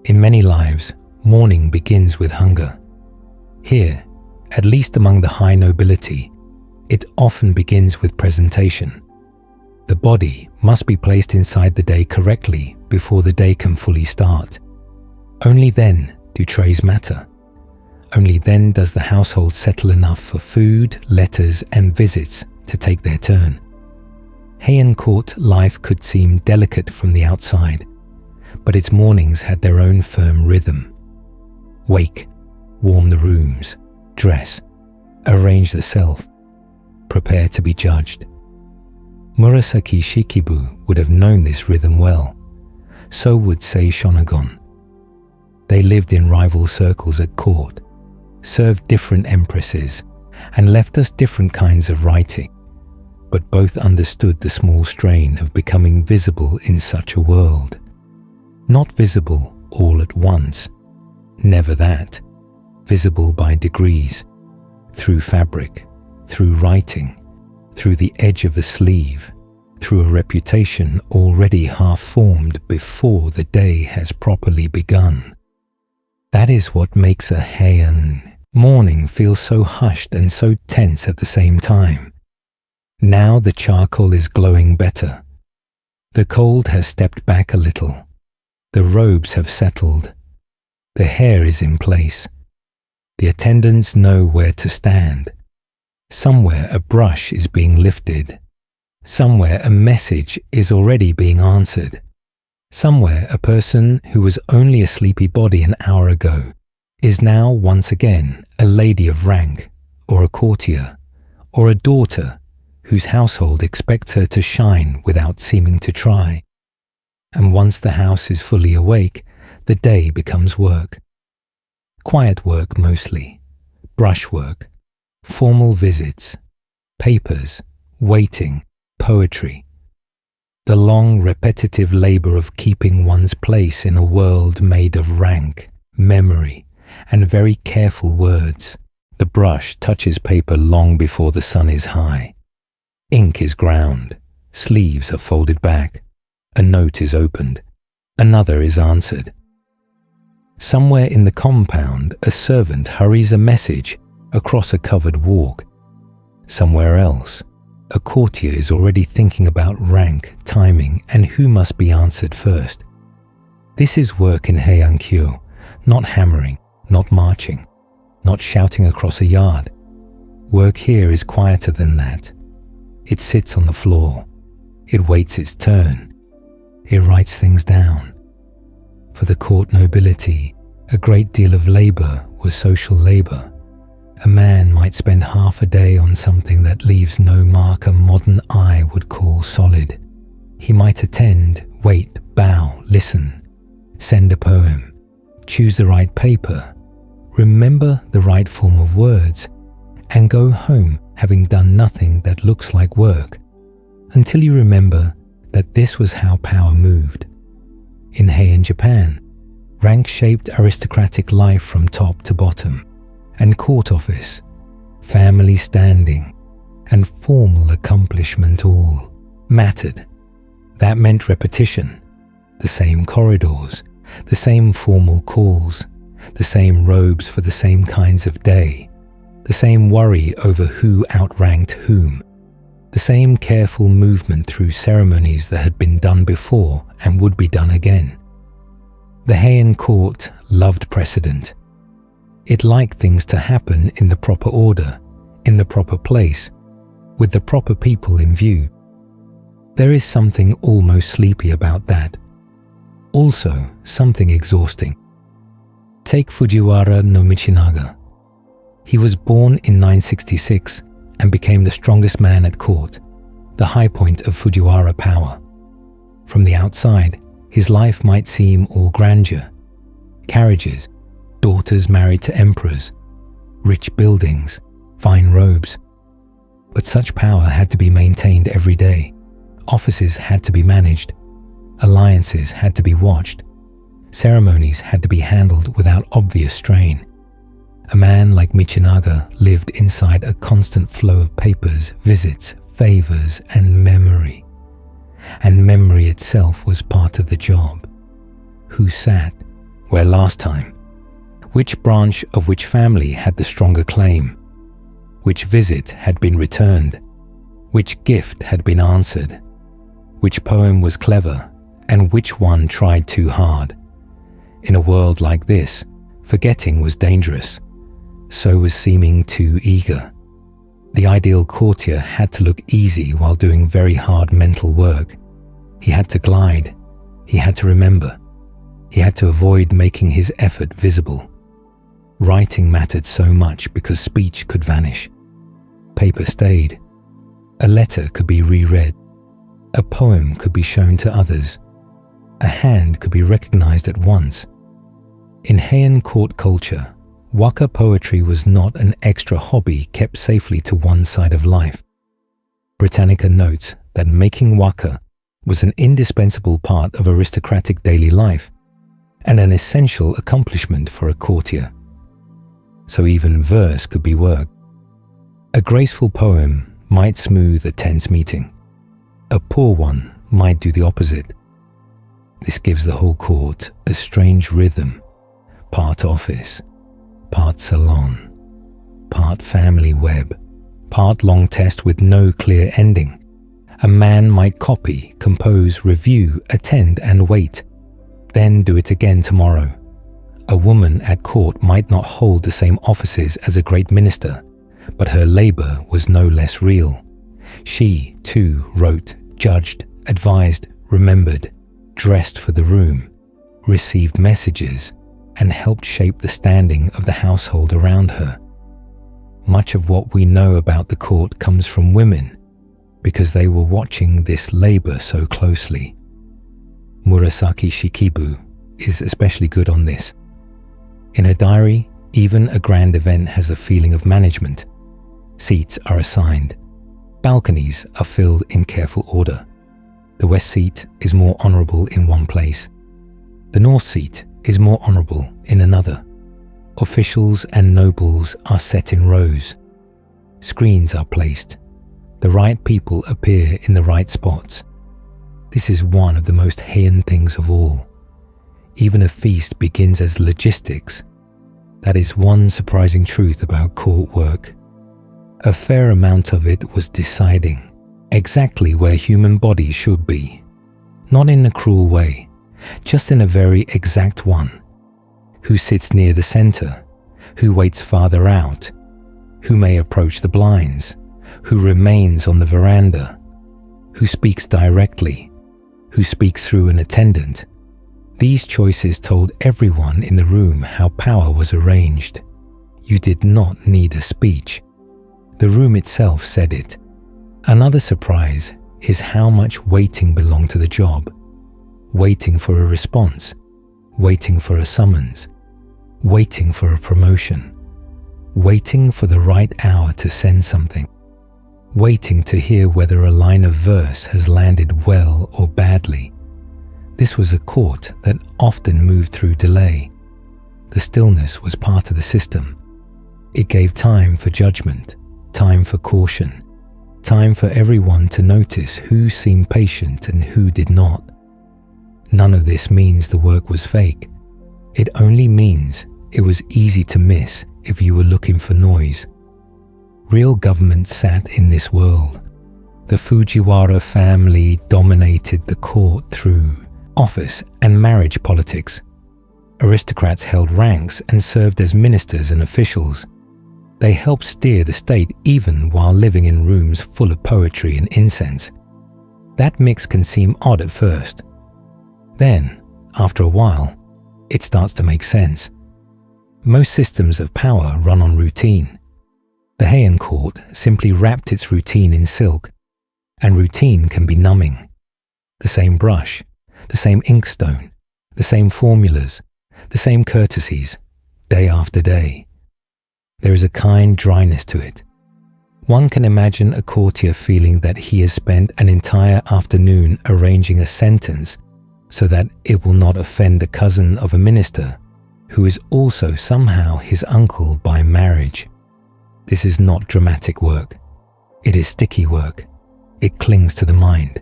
In many lives, morning begins with hunger. Here, at least among the high nobility, it often begins with presentation. The body must be placed inside the day correctly before the day can fully start. Only then do trays matter. Only then does the household settle enough for food, letters, and visits to take their turn. Heian court life could seem delicate from the outside, but its mornings had their own firm rhythm. Wake, warm the rooms, dress, arrange the self, prepare to be judged. Murasaki Shikibu would have known this rhythm well. So would Shōnagon. They lived in rival circles at court, served different empresses, and left us different kinds of writing, but both understood the small strain of becoming visible in such a world. Not visible all at once, never that, visible by degrees, through fabric, through writing, through the edge of a sleeve, through a reputation already half-formed before the day has properly begun. That is what makes a Heian morning feel so hushed and so tense at the same time. Now the charcoal is glowing better. The cold has stepped back a little. The robes have settled. The hair is in place. The attendants know where to stand. Somewhere a brush is being lifted. Somewhere a message is already being answered. Somewhere a person who was only a sleepy body an hour ago is now once again a lady of rank, or a courtier, or a daughter whose household expects her to shine without seeming to try. And once the house is fully awake, the day becomes work. Quiet work mostly, brushwork, formal visits, papers, waiting, poetry. The long repetitive labor of keeping one's place in a world made of rank, memory, and very careful words. The brush touches paper long before the sun is high. Ink is ground, sleeves are folded back, a note is opened, another is answered. Somewhere in the compound, a servant hurries a message across a covered walk. Somewhere else, a courtier is already thinking about rank, timing, and who must be answered first. This is work in Heian-kyō, not hammering, not marching, not shouting across a yard. Work here is quieter than that. It sits on the floor. It waits its turn. It writes things down. For the court nobility, a great deal of labor was social labor. A man might spend half a day on something that leaves no mark a modern eye would call solid. He might attend, wait, bow, listen, send a poem, choose the right paper, remember the right form of words, and go home having done nothing that looks like work, until you remember that this was how power moved. In Heian Japan, rank shaped aristocratic life from top to bottom, and court office, family standing, and formal accomplishment all mattered. That meant repetition, the same corridors, the same formal calls, the same robes for the same kinds of day, the same worry over who outranked whom, the same careful movement through ceremonies that had been done before and would be done again. The Heian court loved precedent. It liked things to happen in the proper order, in the proper place, with the proper people in view. There is something almost sleepy about that. Also, something exhausting. Take Fujiwara no Michinaga. He was born in 966 and became the strongest man at court, the high point of Fujiwara power. From the outside, his life might seem all grandeur. Carriages, daughters married to emperors, rich buildings, fine robes. But such power had to be maintained every day. Offices had to be managed. Alliances had to be watched. Ceremonies had to be handled without obvious strain. A man like Michinaga lived inside a constant flow of papers, visits, favors, and memory. And memory itself was part of the job. Who sat? Where last time? Which branch of which family had the stronger claim? Which visit had been returned? Which gift had been answered? Which poem was clever, and which one tried too hard? In a world like this, forgetting was dangerous. So was seeming too eager. The ideal courtier had to look easy while doing very hard mental work. He had to glide. He had to remember. He had to avoid making his effort visible. Writing mattered so much because speech could vanish. Paper stayed. A letter could be reread. A poem could be shown to others. A hand could be recognized at once. In Heian court culture, waka poetry was not an extra hobby kept safely to one side of life. Britannica notes that making waka was an indispensable part of aristocratic daily life and an essential accomplishment for a courtier. so even verse could be worked. A graceful poem might smooth a tense meeting. A poor one might do the opposite. This gives the whole court a strange rhythm, part office, part salon, part family web, part long test with no clear ending. A man might copy, compose, review, attend and wait, then do it again tomorrow. A woman at court might not hold the same offices as a great minister, but her labor was no less real. She, too, wrote, judged, advised, remembered, dressed for the room, received messages, and helped shape the standing of the household around her. Much of what we know about the court comes from women, because they were watching this labor so closely. Murasaki Shikibu is especially good on this. In her diary, even a grand event has a feeling of management. Seats are assigned. Balconies are filled in careful order. The west seat is more honorable in one place. The north seat is more honorable in another. Officials and nobles are set in rows. Screens are placed. The right people appear in the right spots. This is one of the most Heian things of all. Even a feast begins as logistics. That is one surprising truth about court work. A fair amount of it was deciding exactly where human bodies should be. Not in a cruel way, just in a very exact one. Who sits near the center? Who waits farther out? Who may approach the blinds? Who remains on the veranda? Who speaks directly? Who speaks through an attendant? These choices told everyone in the room how power was arranged. You did not need a speech. The room itself said it. Another surprise is how much waiting belonged to the job. Waiting for a response, waiting for a summons, waiting for a promotion, waiting for the right hour to send something, waiting to hear whether a line of verse has landed well or badly. This was a court that often moved through delay. The stillness was part of the system. It gave time for judgment, time for caution, time for everyone to notice who seemed patient and who did not. None of this means the work was fake. It only means it was easy to miss if you were looking for noise. Real government sat in this world. The Fujiwara family dominated the court through office and marriage politics. Aristocrats held ranks and served as ministers and officials. They helped steer the state even while living in rooms full of poetry and incense. That mix can seem odd at first. Then, after a while, it starts to make sense. Most systems of power run on routine. The Heian court simply wrapped its routine in silk, and routine can be numbing. The same brush, the same inkstone, the same formulas, the same courtesies, day after day. There is a kind dryness to it. One can imagine a courtier feeling that he has spent an entire afternoon arranging a sentence so that it will not offend a cousin of a minister who is also somehow his uncle by marriage. This is not dramatic work. It is sticky work. It clings to the mind.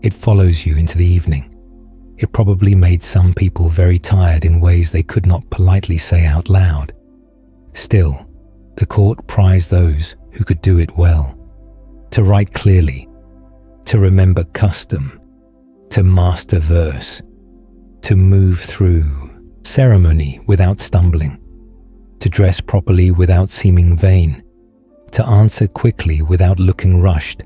It follows you into the evening. It probably made some people very tired in ways they could not politely say out loud. Still, the court prized those who could do it well, to write clearly, to remember custom, to master verse, to move through ceremony without stumbling, to dress properly without seeming vain, to answer quickly without looking rushed.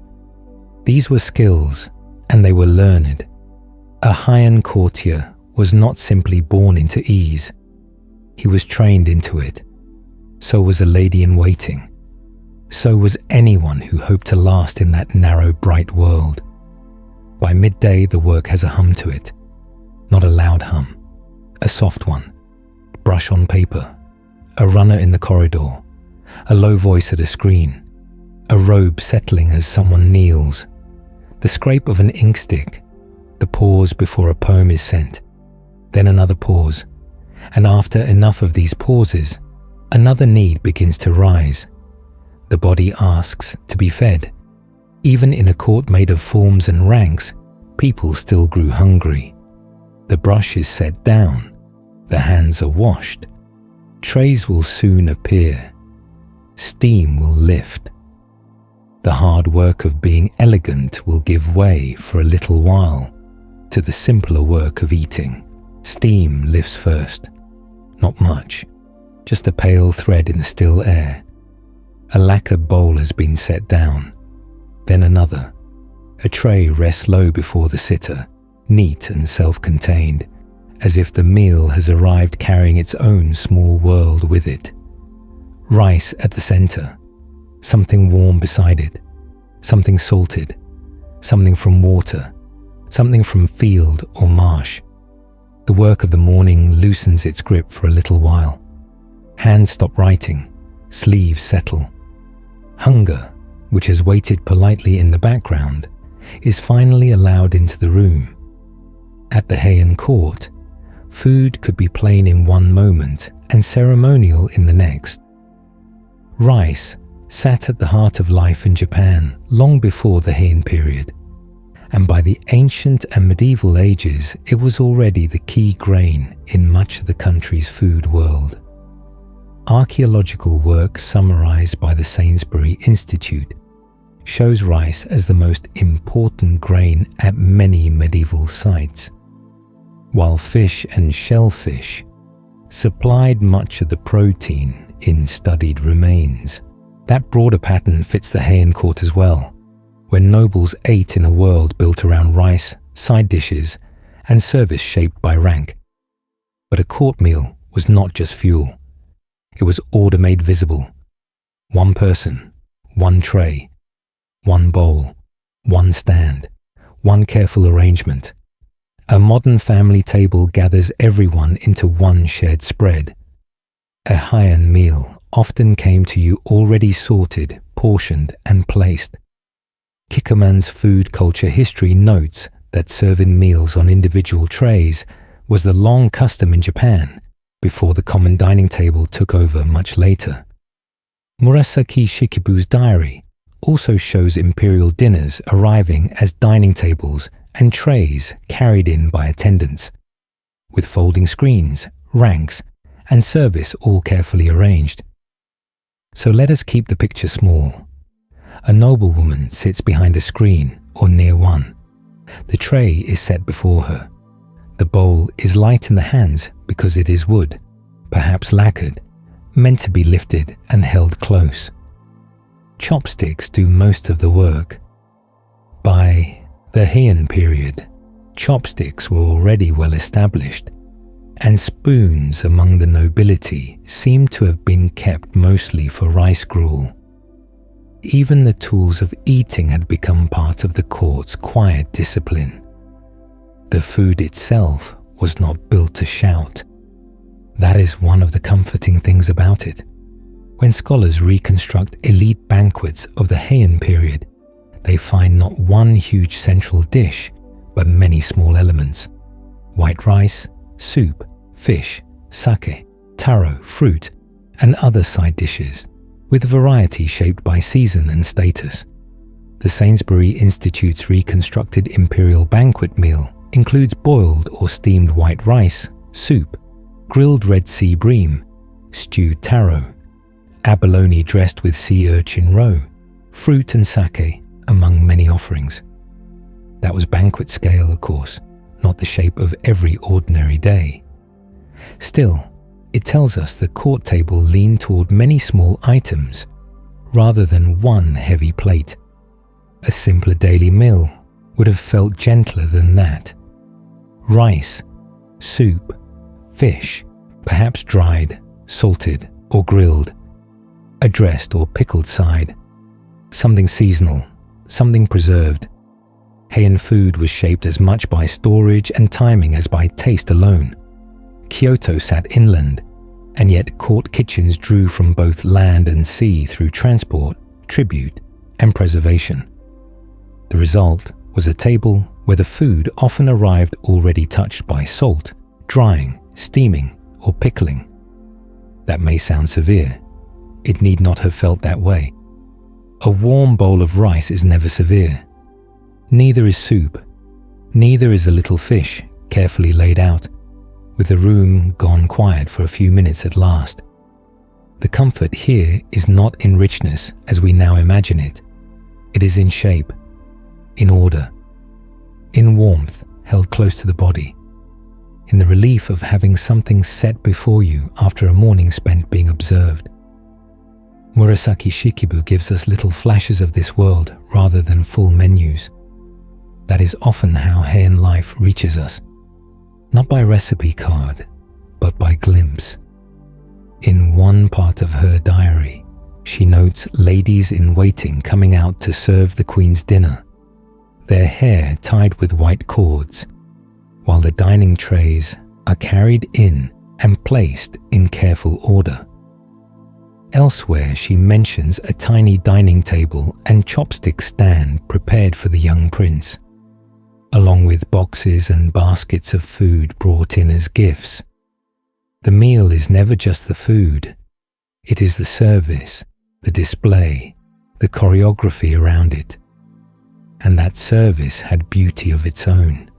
These were skills, and they were learned. A Heian courtier was not simply born into ease. He was trained into it. So was a lady-in-waiting. So was anyone who hoped to last in that narrow, bright world. By midday, the work has a hum to it. Not a loud hum, a soft one. Brush on paper, a runner in the corridor, a low voice at a screen, a robe settling as someone kneels, the scrape of an ink stick, the pause before a poem is sent, then another pause, and after enough of these pauses, Another need begins to rise. The body asks to be fed. Even in a court made of forms and ranks, people still grew hungry. The brush is set down. The hands are washed. Trays will soon appear. Steam will lift. The hard work of being elegant will give way for a little while to the simpler work of eating. Steam lifts first. Not much, just a pale thread in the still air. A lacquered bowl has been set down. Then another. A tray rests low before the sitter, neat and self-contained, as if the meal has arrived carrying its own small world with it. Rice at the center, something warm beside it, something salted, something from water, something from field or marsh. The work of the morning loosens its grip for a little while. Hands stop writing, sleeves settle. Hunger, which has waited politely in the background, is finally allowed into the room. At the Heian court, food could be plain in one moment and ceremonial in the next. Rice sat at the heart of life in Japan long before the Heian period, and by the ancient and medieval ages it was already the key grain in much of the country's food world. Archaeological work summarized by the Sainsbury Institute shows rice as the most important grain at many medieval sites, while fish and shellfish supplied much of the protein in studied remains. That broader pattern fits the Heian court as well, when nobles ate in a world built around rice, side dishes, and service shaped by rank. But a court meal was not just fuel. It was order made visible. One person, one tray, one bowl, one stand, one careful arrangement. A modern family table gathers everyone into one shared spread. A Heian meal often came to you already sorted, portioned, and placed. Kikkoman's food culture history notes that serving meals on individual trays was the long custom in Japan before the common dining table took over much later. Murasaki Shikibu's diary also shows imperial dinners arriving as dining tables and trays carried in by attendants, with folding screens, ranks, and service all carefully arranged. So let us keep the picture small. A noblewoman sits behind a screen or near one. The tray is set before her. The bowl is light in the hands because it is wood, perhaps lacquered, meant to be lifted and held close. Chopsticks do most of the work. By the Heian period, chopsticks were already well established, and spoons among the nobility seem to have been kept mostly for rice gruel. Even the tools of eating had become part of the court's quiet discipline. The food itself was not built to shout. That is one of the comforting things about it. When scholars reconstruct elite banquets of the Heian period, they find not one huge central dish, but many small elements. White rice, soup, fish, sake, taro, fruit, and other side dishes, with variety shaped by season and status. The Sainsbury Institute's reconstructed imperial banquet meal includes boiled or steamed white rice, soup, grilled Red Sea bream, stewed taro, abalone dressed with sea urchin roe, fruit and sake, among many offerings. That was banquet scale, of course, not the shape of every ordinary day. Still, it tells us the court table leaned toward many small items, rather than one heavy plate. A simpler daily meal would have felt gentler than that. Rice, soup, fish, perhaps dried, salted, or grilled, a dressed or pickled side, something seasonal, something preserved. Heian food was shaped as much by storage and timing as by taste alone. Kyoto sat inland, and yet court kitchens drew from both land and sea through transport, tribute, and preservation. The result was a table where the food often arrived already touched by salt, drying, steaming, or pickling. That may sound severe. It need not have felt that way. A warm bowl of rice is never severe. Neither is soup. Neither is a little fish, carefully laid out, with the room gone quiet for a few minutes at last. The comfort here is not in richness as we now imagine it. It is in shape, in order, in warmth held close to the body, in the relief of having something set before you after a morning spent being observed. Murasaki Shikibu gives us little flashes of this world rather than full menus. That is often how Heian life reaches us, not by recipe card, but by glimpse. In one part of her diary, she notes ladies in waiting coming out to serve the queen's dinner, their hair tied with white cords, while the dining trays are carried in and placed in careful order. Elsewhere, she mentions a tiny dining table and chopstick stand prepared for the young prince, along with boxes and baskets of food brought in as gifts. The meal is never just the food. It is the service, the display, the choreography around it. And that service had beauty of its own.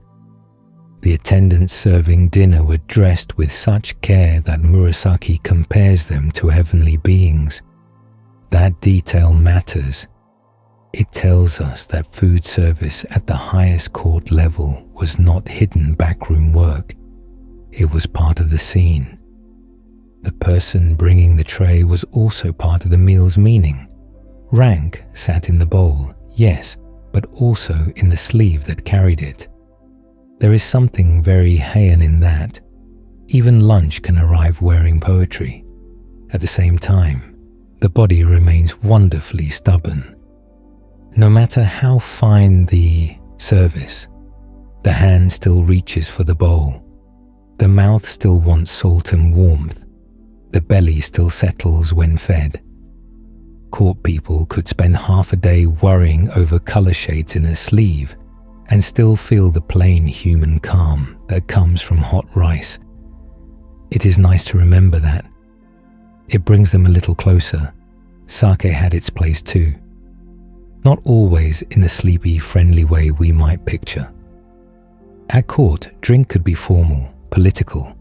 The attendants serving dinner were dressed with such care that Murasaki compares them to heavenly beings. That detail matters. It tells us that food service at the highest court level was not hidden backroom work. It was part of the scene. The person bringing the tray was also part of the meal's meaning. Rank sat in the bowl, yes, but also in the sleeve that carried it. There is something very Heian in that. Even lunch can arrive wearing poetry. At the same time, the body remains wonderfully stubborn. No matter how fine the service, the hand still reaches for the bowl. The mouth still wants salt and warmth. The belly still settles when fed. Court people could spend half a day worrying over color shades in a sleeve and still feel the plain human calm that comes from hot rice. It is nice to remember that. It brings them a little closer. Sake had its place too. Not always in the sleepy, friendly way we might picture. At court, drink could be formal, political,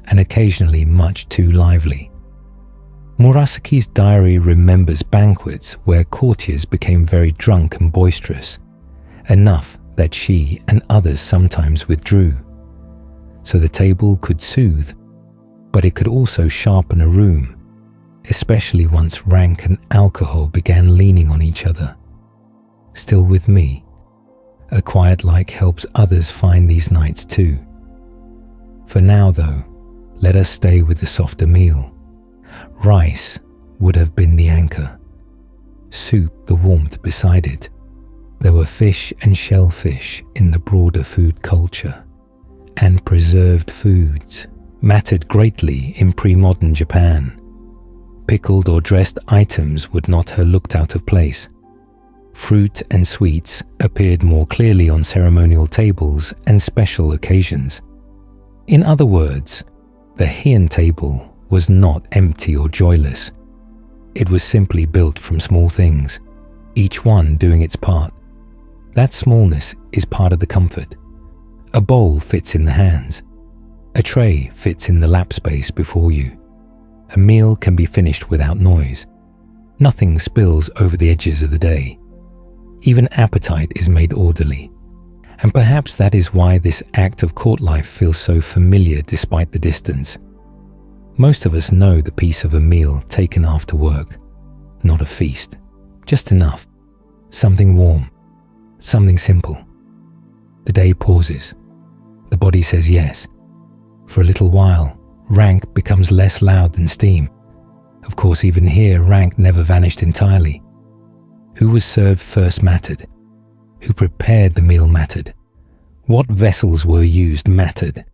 and occasionally much too lively. Murasaki's diary remembers banquets where courtiers became very drunk and boisterous, enough that she and others sometimes withdrew. So the table could soothe, but it could also sharpen a room, especially once rank and alcohol began leaning on each other. Still with me, a quiet like helps others find these nights too. For now though, let us stay with the softer meal. Rice would have been the anchor. Soup the warmth beside it. There were fish and shellfish in the broader food culture, and preserved foods mattered greatly in pre-modern Japan. Pickled or dressed items would not have looked out of place. Fruit and sweets appeared more clearly on ceremonial tables and special occasions. In other words, the Heian table was not empty or joyless. It was simply built from small things, each one doing its part. That smallness is part of the comfort. A bowl fits in the hands. A tray fits in the lap space before you. A meal can be finished without noise. Nothing spills over the edges of the day. Even appetite is made orderly. And perhaps that is why this act of court life feels so familiar despite the distance. Most of us know the peace of a meal taken after work. Not a feast, just enough. Something warm. Something simple. The day pauses. The body says yes. For a little while, rank becomes less loud than steam. Of course, even here, rank never vanished entirely. Who was served first mattered. Who prepared the meal mattered. What vessels were used mattered.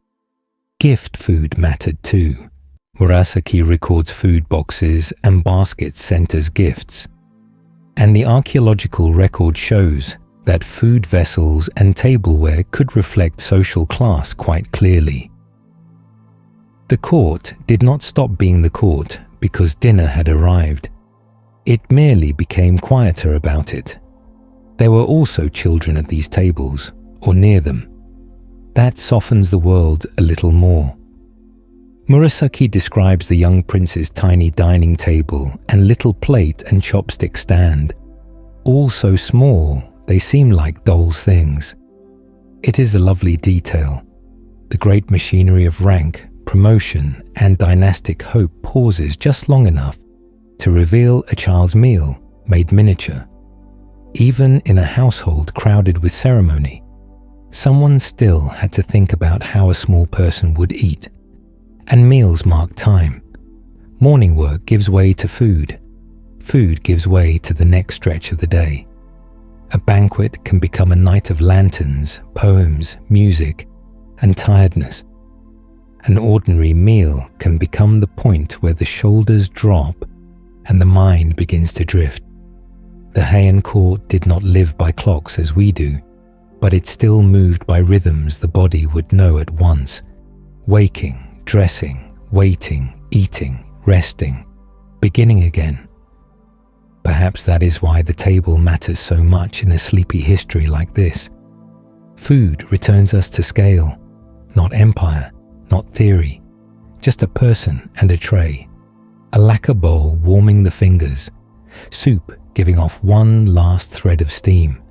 Gift food mattered too. Murasaki records food boxes and baskets sent as gifts. And the archaeological record shows that food vessels and tableware could reflect social class quite clearly. The court did not stop being the court because dinner had arrived. It merely became quieter about it. There were also children at these tables, or near them. That softens the world a little more. Murasaki describes the young prince's tiny dining table and little plate and chopstick stand. All so small, they seem like doll's things. It is a lovely detail. The great machinery of rank, promotion, and dynastic hope pauses just long enough to reveal a child's meal made miniature. Even in a household crowded with ceremony, someone still had to think about how a small person would eat. And meals mark time. Morning work gives way to food. Food gives way to the next stretch of the day. A banquet can become a night of lanterns, poems, music, and tiredness. An ordinary meal can become the point where the shoulders drop and the mind begins to drift. The Heian court did not live by clocks as we do, but it still moved by rhythms the body would know at once. Waking, dressing, waiting, eating, resting, beginning again. Perhaps that is why the table matters so much in a sleepy history like this. Food returns us to scale, not empire, not theory, just a person and a tray. A lacquer bowl warming the fingers, soup giving off one last thread of steam,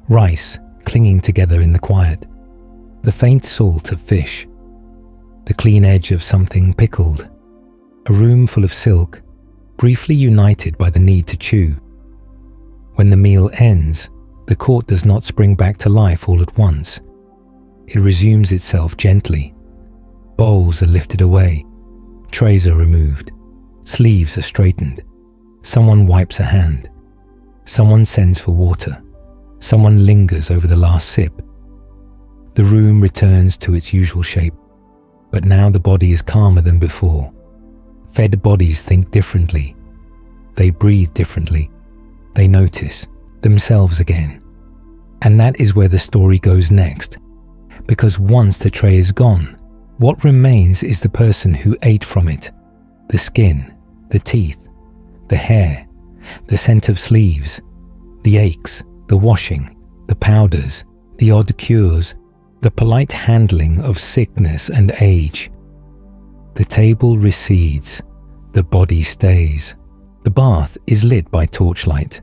rice clinging together in the quiet, the faint salt of fish, the clean edge of something pickled, a room full of silk, briefly united by the need to chew. When the meal ends, the court does not spring back to life all at once. It resumes itself gently. Bowls are lifted away, trays are removed, sleeves are straightened. Someone wipes a hand. Someone sends for water. Someone lingers over the last sip. The room returns to its usual shape. But now the body is calmer than before. Fed bodies think differently. They breathe differently. They notice themselves again. And that is where the story goes next. Because once the tray is gone, what remains is the person who ate from it. The skin, the teeth, the hair, the scent of sleeves, the aches, the washing, the powders, the odd cures, the polite handling of sickness and age. The table recedes, the body stays. The bath is lit by torchlight.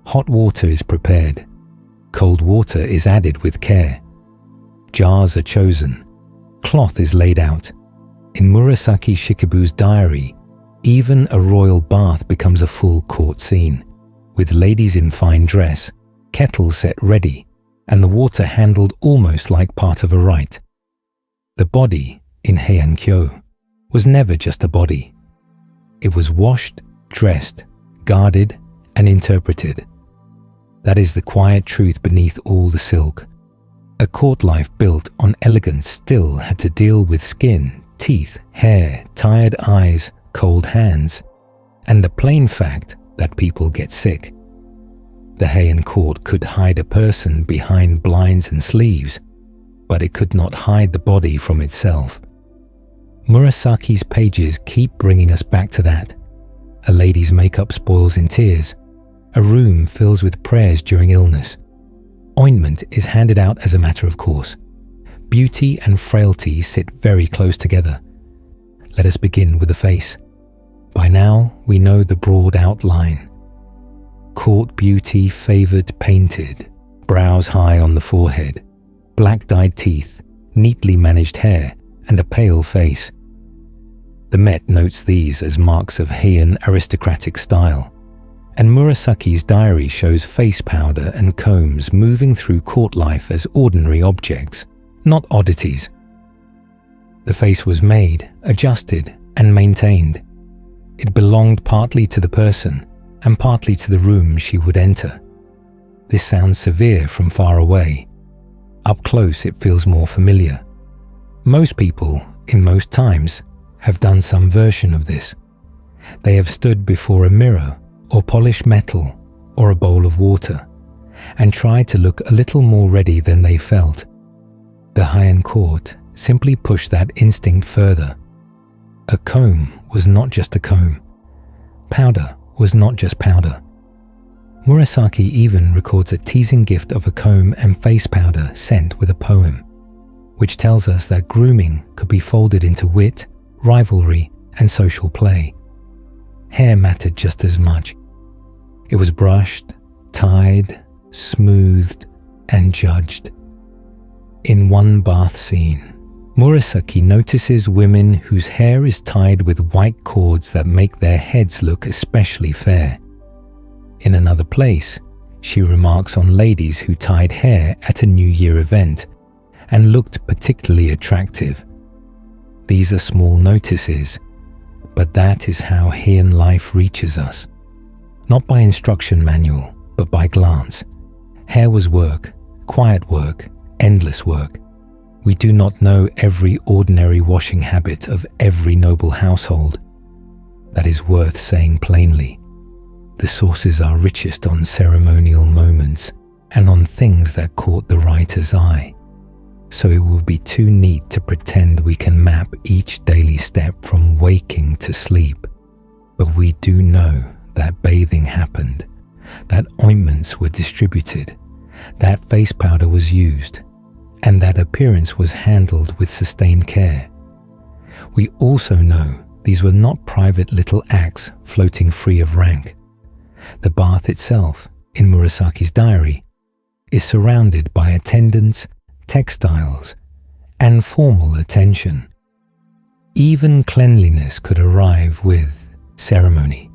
Hot water is prepared. Cold water is added with care. Jars are chosen. Cloth is laid out. In Murasaki Shikibu's diary, even a royal bath becomes a full court scene, with ladies in fine dress, kettles set ready, and the water handled almost like part of a rite. The body, in Heian-kyō, was never just a body. It was washed, dressed, guarded, and interpreted. That is the quiet truth beneath all the silk. A court life built on elegance still had to deal with skin, teeth, hair, tired eyes, cold hands, and the plain fact that people get sick. The Heian court could hide a person behind blinds and sleeves, but it could not hide the body from itself. Murasaki's pages keep bringing us back to that. A lady's makeup spoils in tears. A room fills with prayers during illness. Ointment is handed out as a matter of course. Beauty and frailty sit very close together. Let us begin with the face. By now, we know the broad outline. Court beauty favored painted, brows high on the forehead, black-dyed teeth, neatly managed hair, and a pale face. The Met notes these as marks of Heian aristocratic style, and Murasaki's diary shows face powder and combs moving through court life as ordinary objects, not oddities. The face was made, adjusted, and maintained. It belonged partly to the person and partly to the room she would enter. This sounds severe from far away. Up close it feels more familiar. Most people, in most times, have done some version of this. They have stood before a mirror or polished metal or a bowl of water and tried to look a little more ready than they felt. The Heian court simply pushed that instinct further, A comb was not just a comb. Powder was not just powder. Murasaki even records a teasing gift of a comb and face powder sent with a poem, which tells us that grooming could be folded into wit, rivalry, and social play. Hair mattered just as much. It was brushed, tied, smoothed, and judged. In one bath scene, Murasaki notices women whose hair is tied with white cords that make their heads look especially fair. In another place, she remarks on ladies who tied hair at a New Year event and looked particularly attractive. These are small notices, but that is how Heian life reaches us. Not by instruction manual, but by glance. Hair was work, quiet work, endless work. We do not know every ordinary washing habit of every noble household. That is worth saying plainly. The sources are richest on ceremonial moments and on things that caught the writer's eye. So it would be too neat to pretend we can map each daily step from waking to sleep. But we do know that bathing happened, that ointments were distributed, that face powder was used, and that appearance was handled with sustained care. We also know these were not private little acts floating free of rank. The bath itself, in Murasaki's diary, is surrounded by attendants, textiles, and formal attention. Even cleanliness could arrive with ceremony.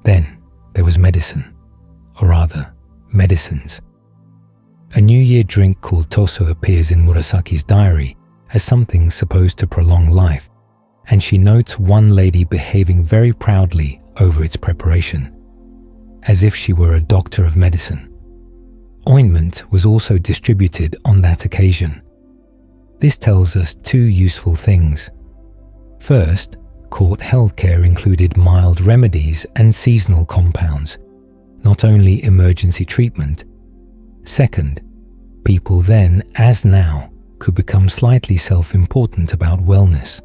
Then there was medicine, or rather, medicines. A New Year drink called Toso appears in Murasaki's diary as something supposed to prolong life, and she notes one lady behaving very proudly over its preparation, as if she were a doctor of medicine. Ointment was also distributed on that occasion. This tells us two useful things. First, court healthcare included mild remedies and seasonal compounds, not only emergency treatment. Second, people then, as now, could become slightly self-important about wellness.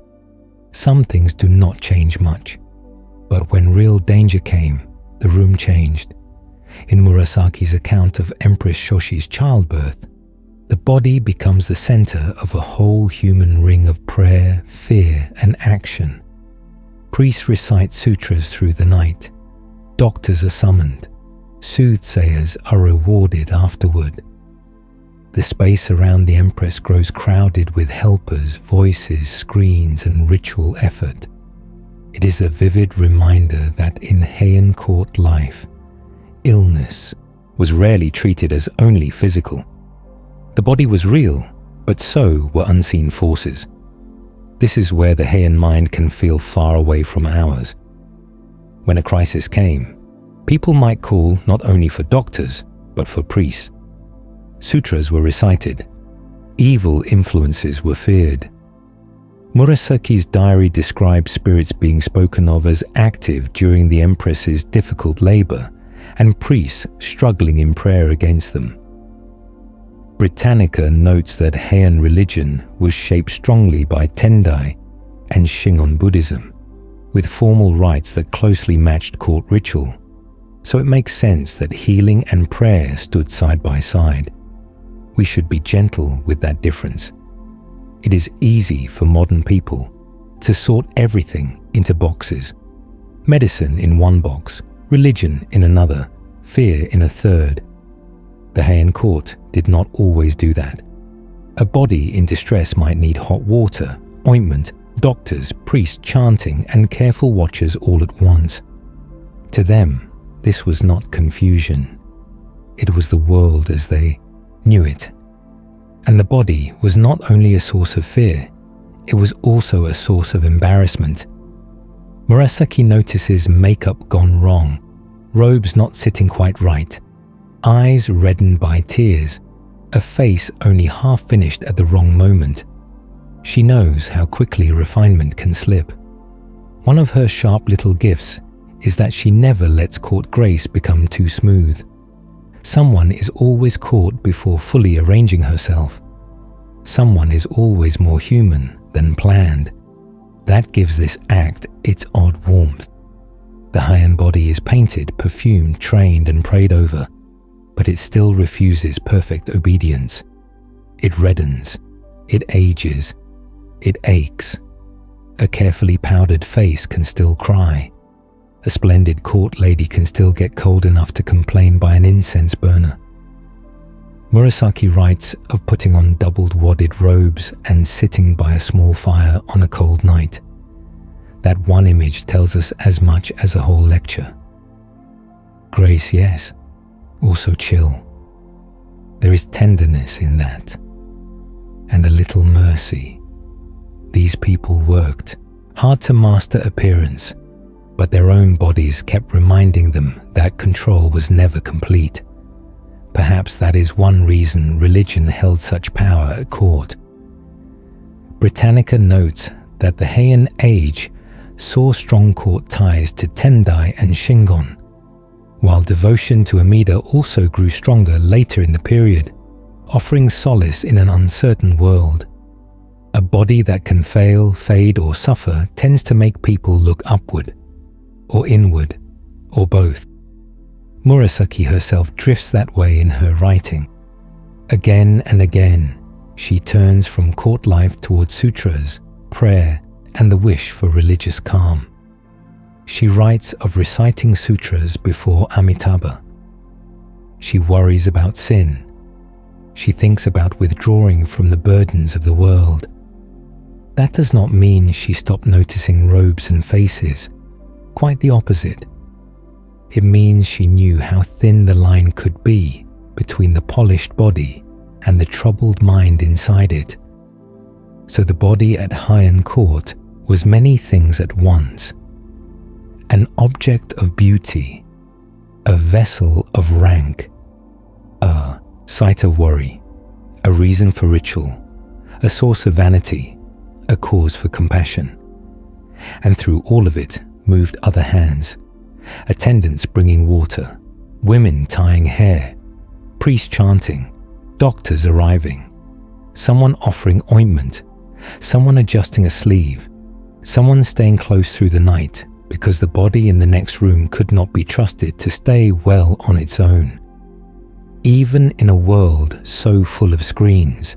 Some things do not change much, but when real danger came, the room changed. In Murasaki's account of Empress Shoshi's childbirth, the body becomes the center of a whole human ring of prayer, fear, and action. Priests recite sutras through the night. Doctors are summoned. Soothsayers are rewarded afterward. The space around the Empress grows crowded with helpers, voices, screens, and ritual effort. It is a vivid reminder that in Heian court life, illness was rarely treated as only physical. The body was real, but so were unseen forces. This is where the Heian mind can feel far away from ours. When a crisis came, people might call not only for doctors, but for priests. Sutras were recited. Evil influences were feared. Murasaki's diary describes spirits being spoken of as active during the Empress's difficult labor, and priests struggling in prayer against them. Britannica notes that Heian religion was shaped strongly by Tendai and Shingon Buddhism, with formal rites that closely matched court ritual, so it makes sense that healing and prayer stood side by side. We should be gentle with that difference. It is easy for modern people to sort everything into boxes. Medicine in one box, religion in another, fear in a third. The Heian court did not always do that. A body in distress might need hot water, ointment, doctors, priests chanting, and careful watchers all at once. To them, this was not confusion. It was the world as they knew it. And the body was not only a source of fear, it was also a source of embarrassment. Murasaki notices makeup gone wrong, robes not sitting quite right, eyes reddened by tears, a face only half finished at the wrong moment. She knows how quickly refinement can slip. One of her sharp little gifts is that she never lets court grace become too smooth. Someone is always caught before fully arranging herself. Someone is always more human than planned. That gives this act its odd warmth. The Heian body is painted, perfumed, trained, and prayed over, but it still refuses perfect obedience. It reddens, it ages, it aches. A carefully powdered face can still cry. A splendid court lady can still get cold enough to complain by an incense burner. Murasaki writes of putting on doubled wadded robes and sitting by a small fire on a cold night. That one image tells us as much as a whole lecture. Grace, yes, also chill. There is tenderness in that, and a little mercy. These people worked hard to master appearance, but their own bodies kept reminding them that control was never complete. Perhaps that is one reason religion held such power at court. Britannica notes that the Heian age saw strong court ties to Tendai and Shingon, while devotion to Amida also grew stronger later in the period, offering solace in an uncertain world. A body that can fail, fade, or suffer tends to make people look upward, or inward, or both. Murasaki herself drifts that way in her writing. Again and again, she turns from court life towards sutras, prayer, and the wish for religious calm. She writes of reciting sutras before Amitabha. She worries about sin. She thinks about withdrawing from the burdens of the world. That does not mean she stopped noticing robes and faces. Quite the opposite. It means she knew how thin the line could be between the polished body and the troubled mind inside it. So the body at Heian court was many things at once. An object of beauty, a vessel of rank, a site of worry, a reason for ritual, a source of vanity, a cause for compassion. And through all of it moved other hands, attendants bringing water, women tying hair, priests chanting, doctors arriving, someone offering ointment, someone adjusting a sleeve, someone staying close through the night because the body in the next room could not be trusted to stay well on its own. Even in a world so full of screens,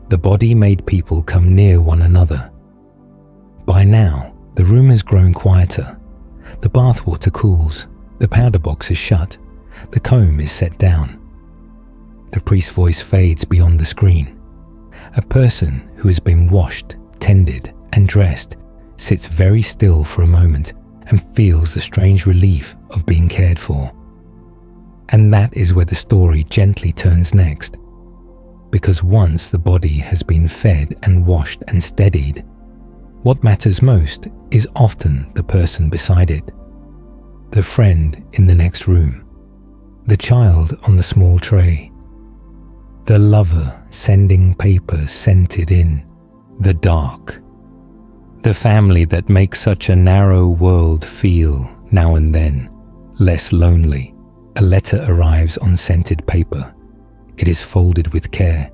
the body made people come near one another. By now, the room has grown quieter. The bathwater cools, the powder box is shut, the comb is set down. The priest's voice fades beyond the screen. A person who has been washed, tended, and dressed sits very still for a moment and feels the strange relief of being cared for. And that is where the story gently turns next. Because once the body has been fed and washed and steadied, what matters most is often the person beside it. The friend in the next room. The child on the small tray. The lover sending paper scented in the dark. The family that makes such a narrow world feel, now and then, less lonely. A letter arrives on scented paper. It is folded with care.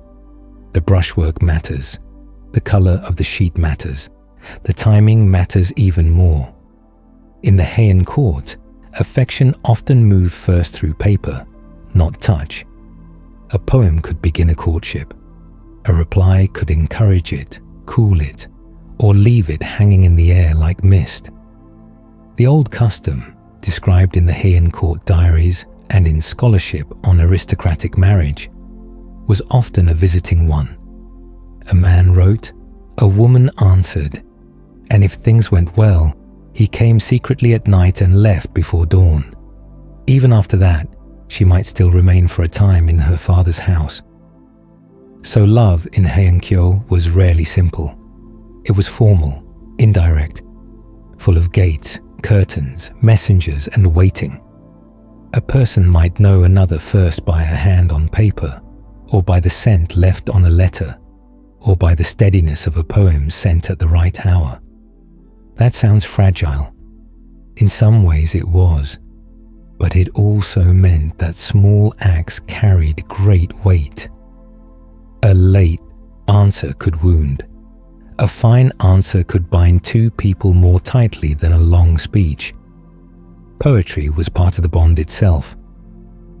The brushwork matters. The color of the sheet matters. The timing matters even more. In the Heian court, affection often moved first through paper, not touch. A poem could begin a courtship. A reply could encourage it, cool it, or leave it hanging in the air like mist. The old custom, described in the Heian court diaries and in scholarship on aristocratic marriage, was often a visiting one. A man wrote, a woman answered, and if things went well, he came secretly at night and left before dawn. Even after that, she might still remain for a time in her father's house. So love in Heian-kyō was rarely simple. It was formal, indirect, full of gates, curtains, messengers, and waiting. A person might know another first by a hand on paper, or by the scent left on a letter, or by the steadiness of a poem sent at the right hour. That sounds fragile. In some ways it was, but it also meant that small acts carried great weight. A late answer could wound. A fine answer could bind two people more tightly than a long speech. Poetry was part of the bond itself,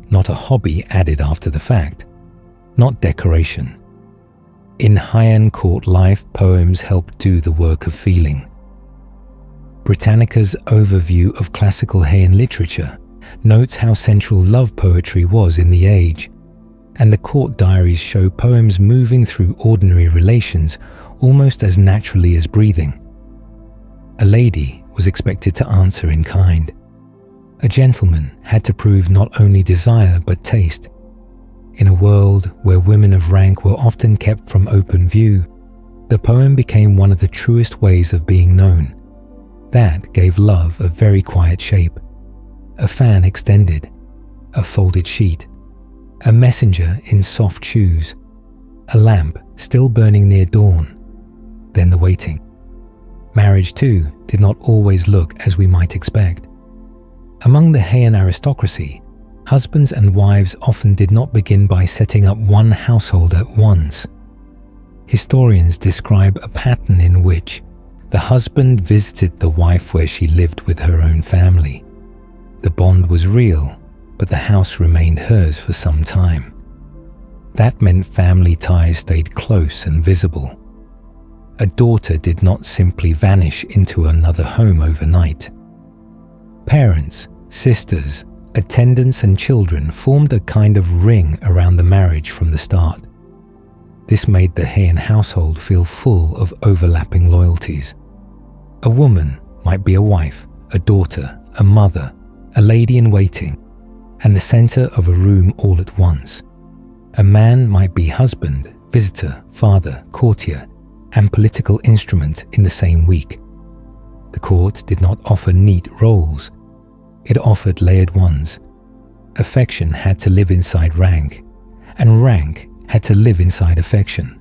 not a hobby added after the fact, not decoration. In Heian court life, poems helped do the work of feeling. Britannica's overview of classical Heian literature notes how central love poetry was in the age, and the court diaries show poems moving through ordinary relations almost as naturally as breathing. A lady was expected to answer in kind. A gentleman had to prove not only desire but taste. In a world where women of rank were often kept from open view, the poem became one of the truest ways of being known. That gave love a very quiet shape. A fan extended, a folded sheet, a messenger in soft shoes, a lamp still burning near dawn, then the waiting. Marriage, too, did not always look as we might expect. Among the Heian aristocracy, husbands and wives often did not begin by setting up one household at once. Historians describe a pattern in which the husband visited the wife where she lived with her own family. The bond was real, but the house remained hers for some time. That meant family ties stayed close and visible. A daughter did not simply vanish into another home overnight. Parents, sisters, attendants and children formed a kind of ring around the marriage from the start. This made the Heian household feel full of overlapping loyalties. A woman might be a wife, a daughter, a mother, a lady-in-waiting, and the center of a room all at once. A man might be husband, visitor, father, courtier, and political instrument in the same week. The court did not offer neat roles. It offered layered ones. Affection had to live inside rank, and rank had to live inside affection.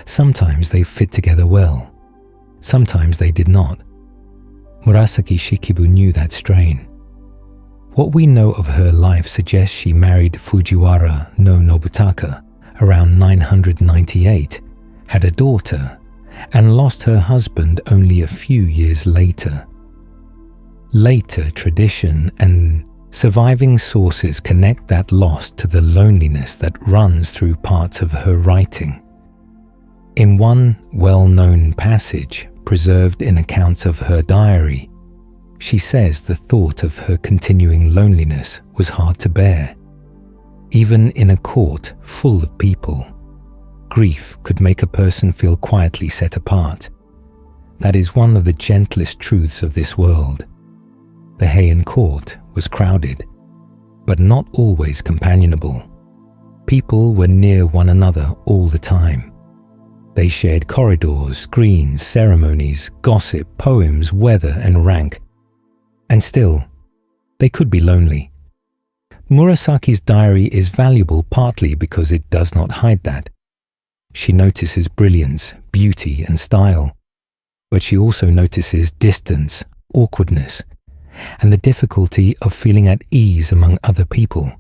Sometimes they fit together well. Sometimes they did not. Murasaki Shikibu knew that strain. What we know of her life suggests she married Fujiwara no Nobutaka around 998, had a daughter, and lost her husband only a few years later. Later tradition and surviving sources connect that loss to the loneliness that runs through parts of her writing. In one well-known passage preserved in accounts of her diary, she says the thought of her continuing loneliness was hard to bear. Even in a court full of people, grief could make a person feel quietly set apart. That is one of the gentlest truths of this world. The Heian court was crowded, but not always companionable. People were near one another all the time. They shared corridors, screens, ceremonies, gossip, poems, weather, and rank. And still, they could be lonely. Murasaki's diary is valuable partly because it does not hide that. She notices brilliance, beauty, and style, but she also notices distance, awkwardness, and the difficulty of feeling at ease among other people.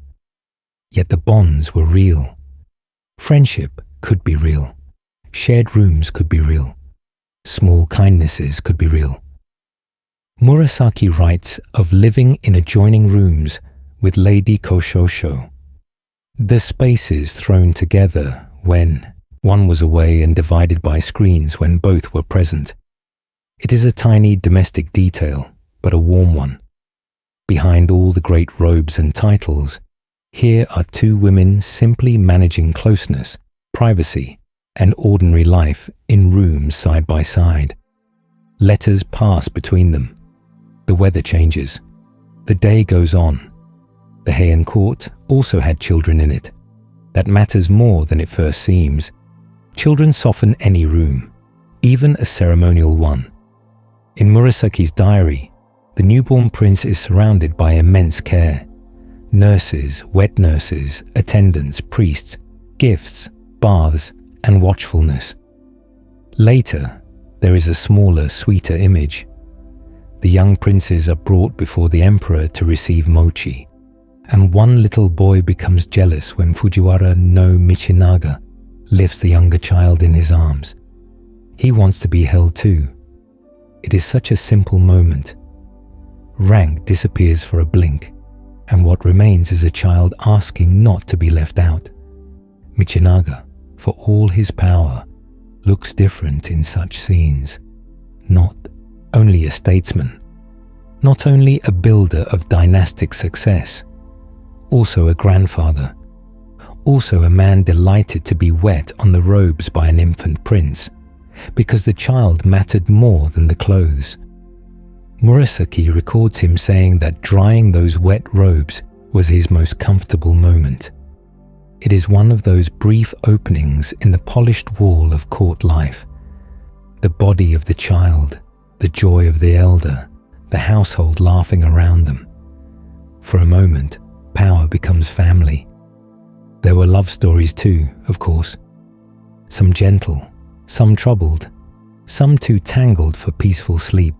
Yet the bonds were real. Friendship could be real. Shared rooms could be real. Small kindnesses could be real. Murasaki writes of living in adjoining rooms with Lady Koshosho. The spaces thrown together when one was away and divided by screens when both were present. It is a tiny domestic detail, but a warm one. Behind all the great robes and titles, here are two women simply managing closeness, privacy, and ordinary life in rooms side by side. Letters pass between them. The weather changes. The day goes on. The Heian court also had children in it. That matters more than it first seems. Children soften any room, even a ceremonial one. In Murasaki's diary, the newborn prince is surrounded by immense care. Nurses, wet nurses, attendants, priests, gifts, baths, and watchfulness. Later, there is a smaller, sweeter image. The young princes are brought before the emperor to receive mochi, and one little boy becomes jealous when Fujiwara no Michinaga lifts the younger child in his arms. He wants to be held too. It is such a simple moment. Rank disappears for a blink, and what remains is a child asking not to be left out. Michinaga, for all his power, looks different in such scenes. Not only a statesman, not only a builder of dynastic success, also a grandfather, also a man delighted to be wet on the robes by an infant prince, because the child mattered more than the clothes. Murasaki records him saying that drying those wet robes was his most comfortable moment. It is one of those brief openings in the polished wall of court life. The body of the child, the joy of the elder, the household laughing around them. For a moment, power becomes family. There were love stories too, of course. Some gentle, some troubled, some too tangled for peaceful sleep.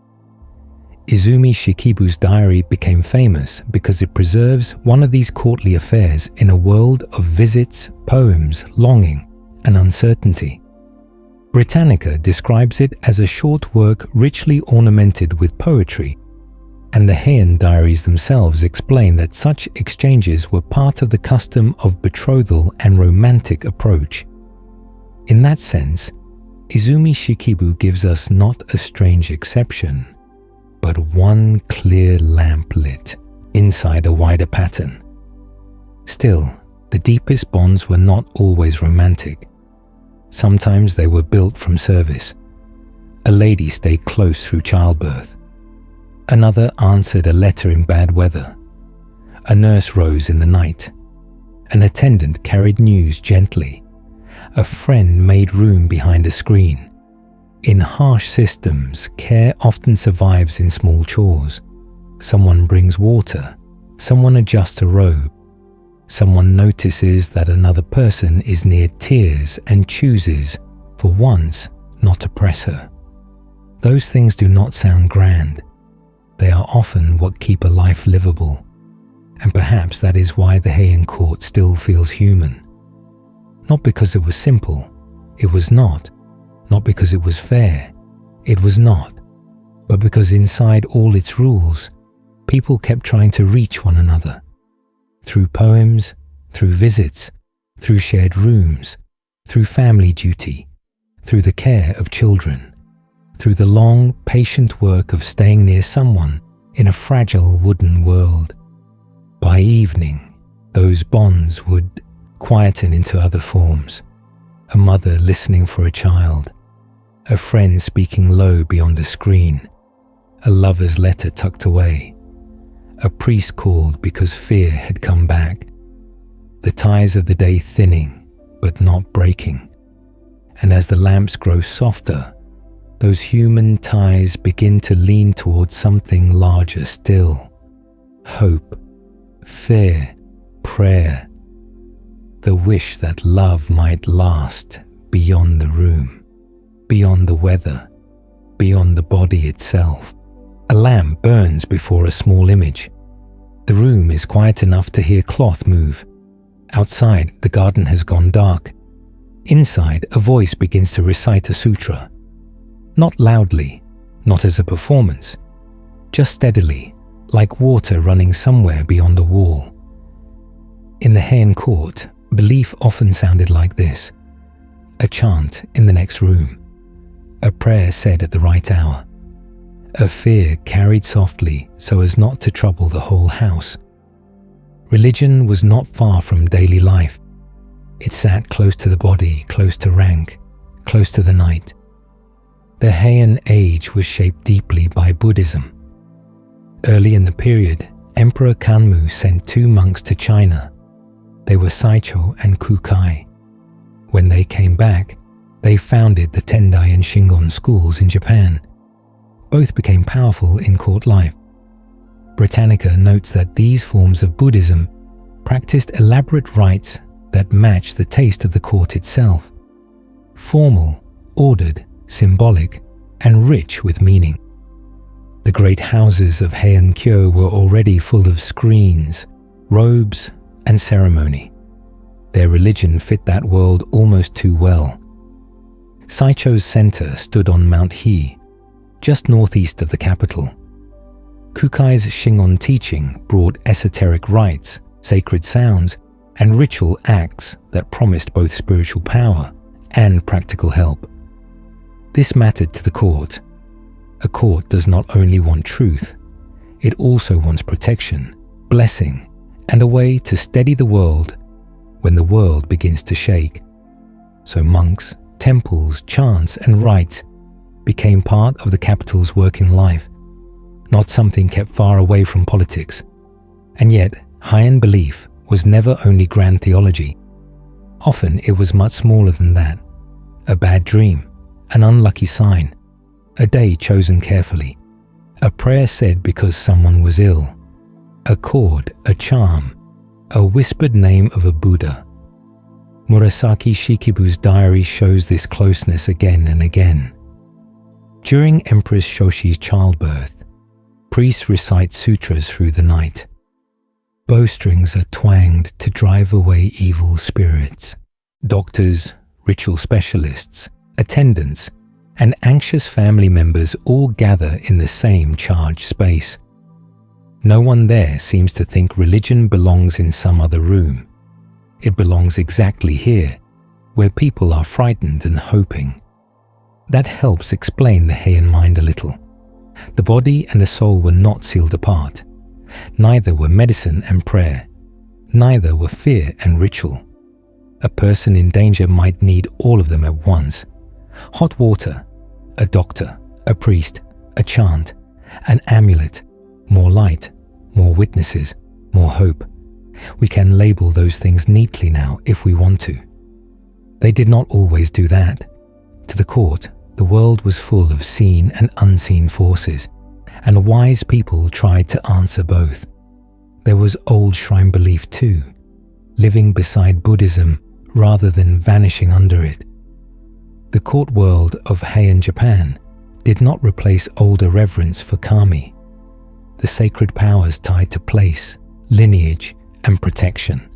Izumi Shikibu's diary became famous because it preserves one of these courtly affairs in a world of visits, poems, longing, and uncertainty. Britannica describes it as a short work richly ornamented with poetry, and the Heian diaries themselves explain that such exchanges were part of the custom of betrothal and romantic approach. In that sense, Izumi Shikibu gives us not a strange exception, but one clear lamp lit inside a wider pattern. Still, the deepest bonds were not always romantic. Sometimes they were built from service. A lady stayed close through childbirth. Another answered a letter in bad weather. A nurse rose in the night. An attendant carried news gently. A friend made room behind a screen. In harsh systems, care often survives in small chores. Someone brings water. Someone adjusts a robe. Someone notices that another person is near tears and chooses, for once, not to press her. Those things do not sound grand. They are often what keep a life livable. And perhaps that is why the Heian court still feels human. Not because it was simple. It was not. Not because it was fair, it was not, but because inside all its rules, people kept trying to reach one another. Through poems, through visits, through shared rooms, through family duty, through the care of children, through the long, patient work of staying near someone in a fragile wooden world. By evening, those bonds would quieten into other forms. A mother listening for a child, a friend speaking low beyond a screen, a lover's letter tucked away, a priest called because fear had come back, the ties of the day thinning but not breaking. And as the lamps grow softer, those human ties begin to lean towards something larger still. Hope, fear, prayer. The wish that love might last beyond the room, beyond the weather, beyond the body itself. A lamp burns before a small image. The room is quiet enough to hear cloth move. Outside, the garden has gone dark. Inside, a voice begins to recite a sutra. Not loudly, not as a performance, just steadily, like water running somewhere beyond a wall. In the Heian court, belief often sounded like this: a chant in the next room, a prayer said at the right hour, a fear carried softly so as not to trouble the whole house. Religion was not far from daily life. It sat close to the body, close to rank, close to the night. The Heian age was shaped deeply by Buddhism. Early in the period, Emperor Kanmu sent 2 monks to China. They were Saicho and Kukai. When they came back, they founded the Tendai and Shingon schools in Japan. Both became powerful in court life. Britannica notes that these forms of Buddhism practiced elaborate rites that matched the taste of the court itself. Formal, ordered, symbolic, and rich with meaning. The great houses of Heian-kyō were already full of screens, robes, and ceremony. Their religion fit that world almost too well. Saicho's center stood on Mount Hii, just northeast of the capital. Kukai's Shingon teaching brought esoteric rites, sacred sounds, and ritual acts that promised both spiritual power and practical help. This mattered to the court. A court does not only want truth, it also wants protection, blessing, and a way to steady the world when the world begins to shake. So monks, temples, chants, and rites became part of the capital's working life, not something kept far away from politics. And yet, Heian belief was never only grand theology. Often it was much smaller than that. A bad dream, an unlucky sign, a day chosen carefully, a prayer said because someone was ill, a chord, a charm, a whispered name of a Buddha. Murasaki Shikibu's diary shows this closeness again and again. During Empress Shoshi's childbirth, priests recite sutras through the night. Bowstrings are twanged to drive away evil spirits. Doctors, ritual specialists, attendants, and anxious family members all gather in the same charged space. No one there seems to think religion belongs in some other room. It belongs exactly here, where people are frightened and hoping. That helps explain the Heian mind a little. The body and the soul were not sealed apart. Neither were medicine and prayer. Neither were fear and ritual. A person in danger might need all of them at once. Hot water, a doctor, a priest, a chant, an amulet, more light, more witnesses, more hope. We can label those things neatly now if we want to. They did not always do that. To the court, the world was full of seen and unseen forces, and wise people tried to answer both. There was old shrine belief too, living beside Buddhism rather than vanishing under it. The court world of Heian Japan did not replace older reverence for kami, the sacred powers tied to place, lineage, and protection.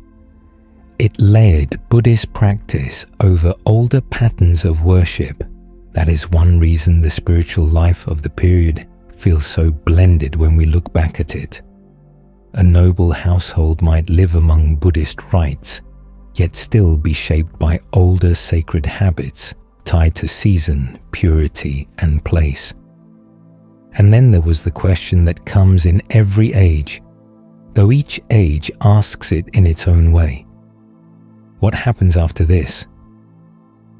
It layered Buddhist practice over older patterns of worship. That is one reason the spiritual life of the period feels so blended when we look back at it. A noble household might live among Buddhist rites, yet still be shaped by older sacred habits tied to season, purity, and place. And then there was the question that comes in every age, though each age asks it in its own way. What happens after this?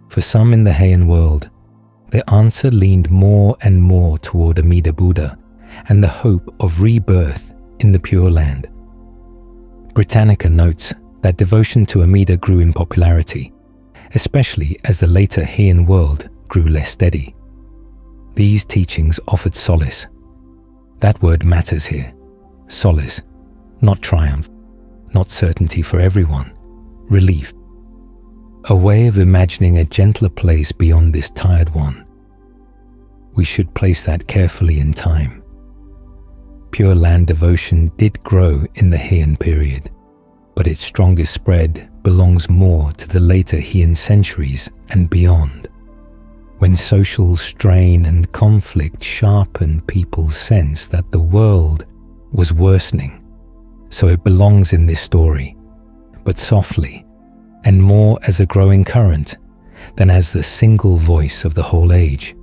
For some in the Heian world, the answer leaned more and more toward Amida Buddha and the hope of rebirth in the Pure Land. Britannica notes that devotion to Amida grew in popularity, especially as the later Heian world grew less steady. These teachings offered solace. That word matters here. Solace, not triumph, not certainty for everyone, relief. A way of imagining a gentler place beyond this tired one. We should place that carefully in time. Pure Land devotion did grow in the Heian period, but its strongest spread belongs more to the later Heian centuries and beyond, when social strain and conflict sharpened people's sense that the world was worsening. So it belongs in this story, but softly, and more as a growing current than as the single voice of the whole age.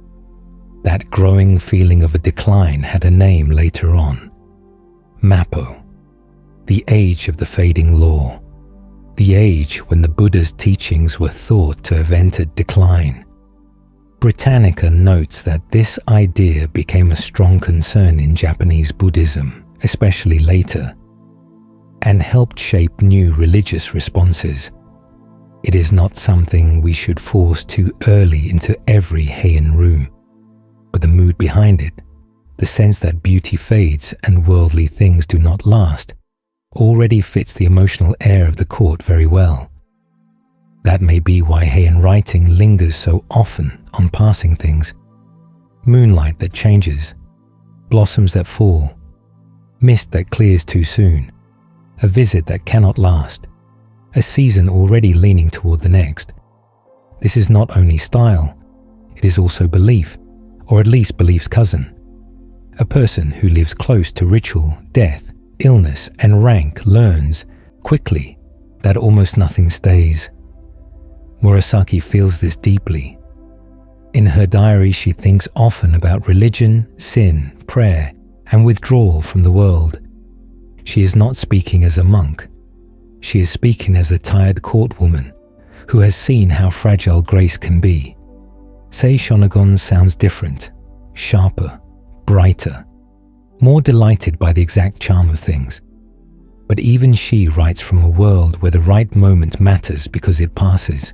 That growing feeling of a decline had a name later on. Mappo, the age of the fading law, the age when the Buddha's teachings were thought to have entered decline. Britannica notes that this idea became a strong concern in Japanese Buddhism, especially later, and helped shape new religious responses. It is not something we should force too early into every Heian room, but the mood behind it, the sense that beauty fades and worldly things do not last, already fits the emotional air of the court very well. That may be why Heian writing lingers so often on passing things. Moonlight that changes, blossoms that fall, mist that clears too soon, a visit that cannot last, a season already leaning toward the next. This is not only style, it is also belief, or at least belief's cousin. A person who lives close to ritual, death, illness, and rank learns, quickly, that almost nothing stays. Murasaki feels this deeply. In her diary, she thinks often about religion, sin, prayer, and withdrawal from the world. She is not speaking as a monk. She is speaking as a tired courtwoman who has seen how fragile grace can be. Sei Shōnagon sounds different, sharper, brighter, more delighted by the exact charm of things. But even she writes from a world where the right moment matters because it passes.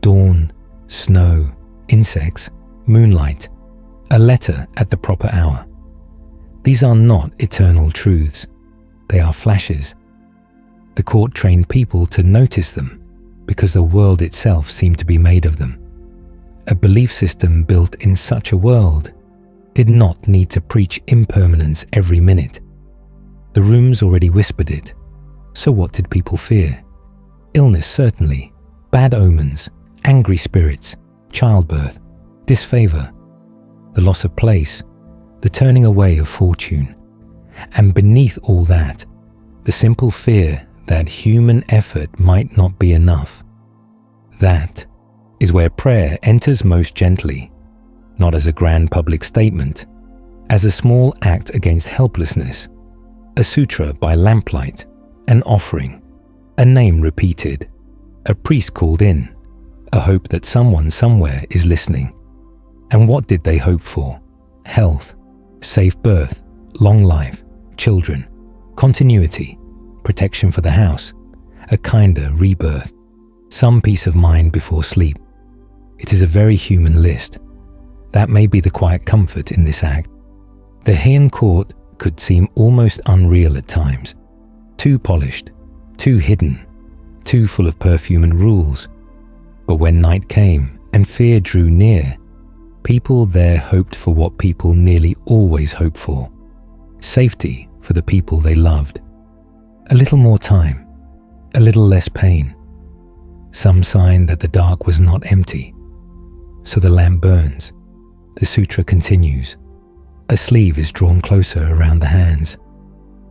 Dawn, snow, insects, moonlight, a letter at the proper hour. These are not eternal truths. They are flashes. The court trained people to notice them because the world itself seemed to be made of them. A belief system built in such a world did not need to preach impermanence every minute. The rooms already whispered it. So what did people fear? Illness, certainly. Bad omens, angry spirits, childbirth, disfavor, the loss of place, the turning away of fortune. And beneath all that, the simple fear that human effort might not be enough. That is where prayer enters most gently, not as a grand public statement, as a small act against helplessness, a sutra by lamplight, an offering, a name repeated, a priest called in, a hope that someone somewhere is listening. And what did they hope for? Health, safe birth, long life, children, continuity, protection for the house, a kinder rebirth, some peace of mind before sleep. It is a very human list. That may be the quiet comfort in this act. The Heian court could seem almost unreal at times, too polished, too hidden, too full of perfume and rules. But when night came and fear drew near, people there hoped for what people nearly always hope for: safety for the people they loved. A little more time, a little less pain, some sign that the dark was not empty. So the lamp burns. The sutra continues. A sleeve is drawn closer around the hands.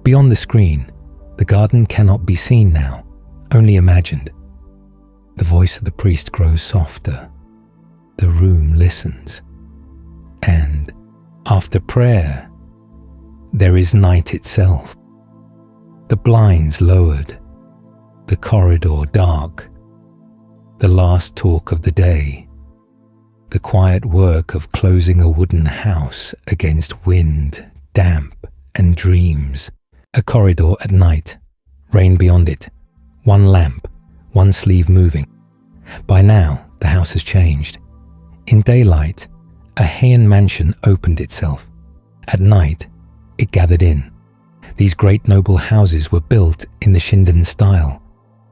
Beyond the screen, the garden cannot be seen now, only imagined. The voice of the priest grows softer. The room listens. And after prayer, there is night itself. The blinds lowered, the corridor dark, the last talk of the day, the quiet work of closing a wooden house against wind, damp, and dreams. A corridor at night, rain beyond it, one lamp, one sleeve moving. By now, the house has changed. In daylight, a Heian mansion opened itself. At night, it gathered in. These great noble houses were built in the Shinden style,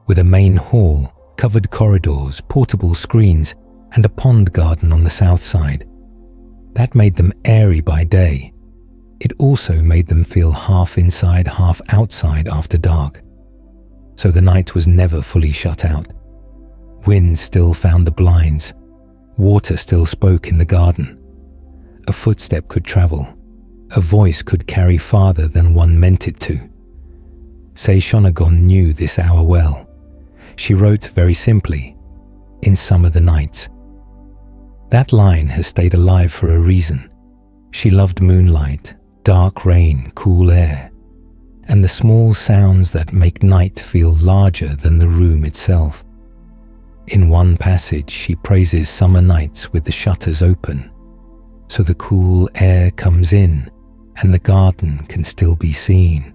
with a main hall, covered corridors, portable screens, and a pond garden on the south side. That made them airy by day. It also made them feel half inside, half outside after dark. So the night was never fully shut out. Wind still found the blinds. Water still spoke in the garden. A footstep could travel. A voice could carry farther than one meant it to. Sei Shōnagon knew this hour well. She wrote very simply, "In summer the nights." That line has stayed alive for a reason. She loved moonlight, dark rain, cool air, and the small sounds that make night feel larger than the room itself. In one passage, she praises summer nights with the shutters open, so the cool air comes in and the garden can still be seen.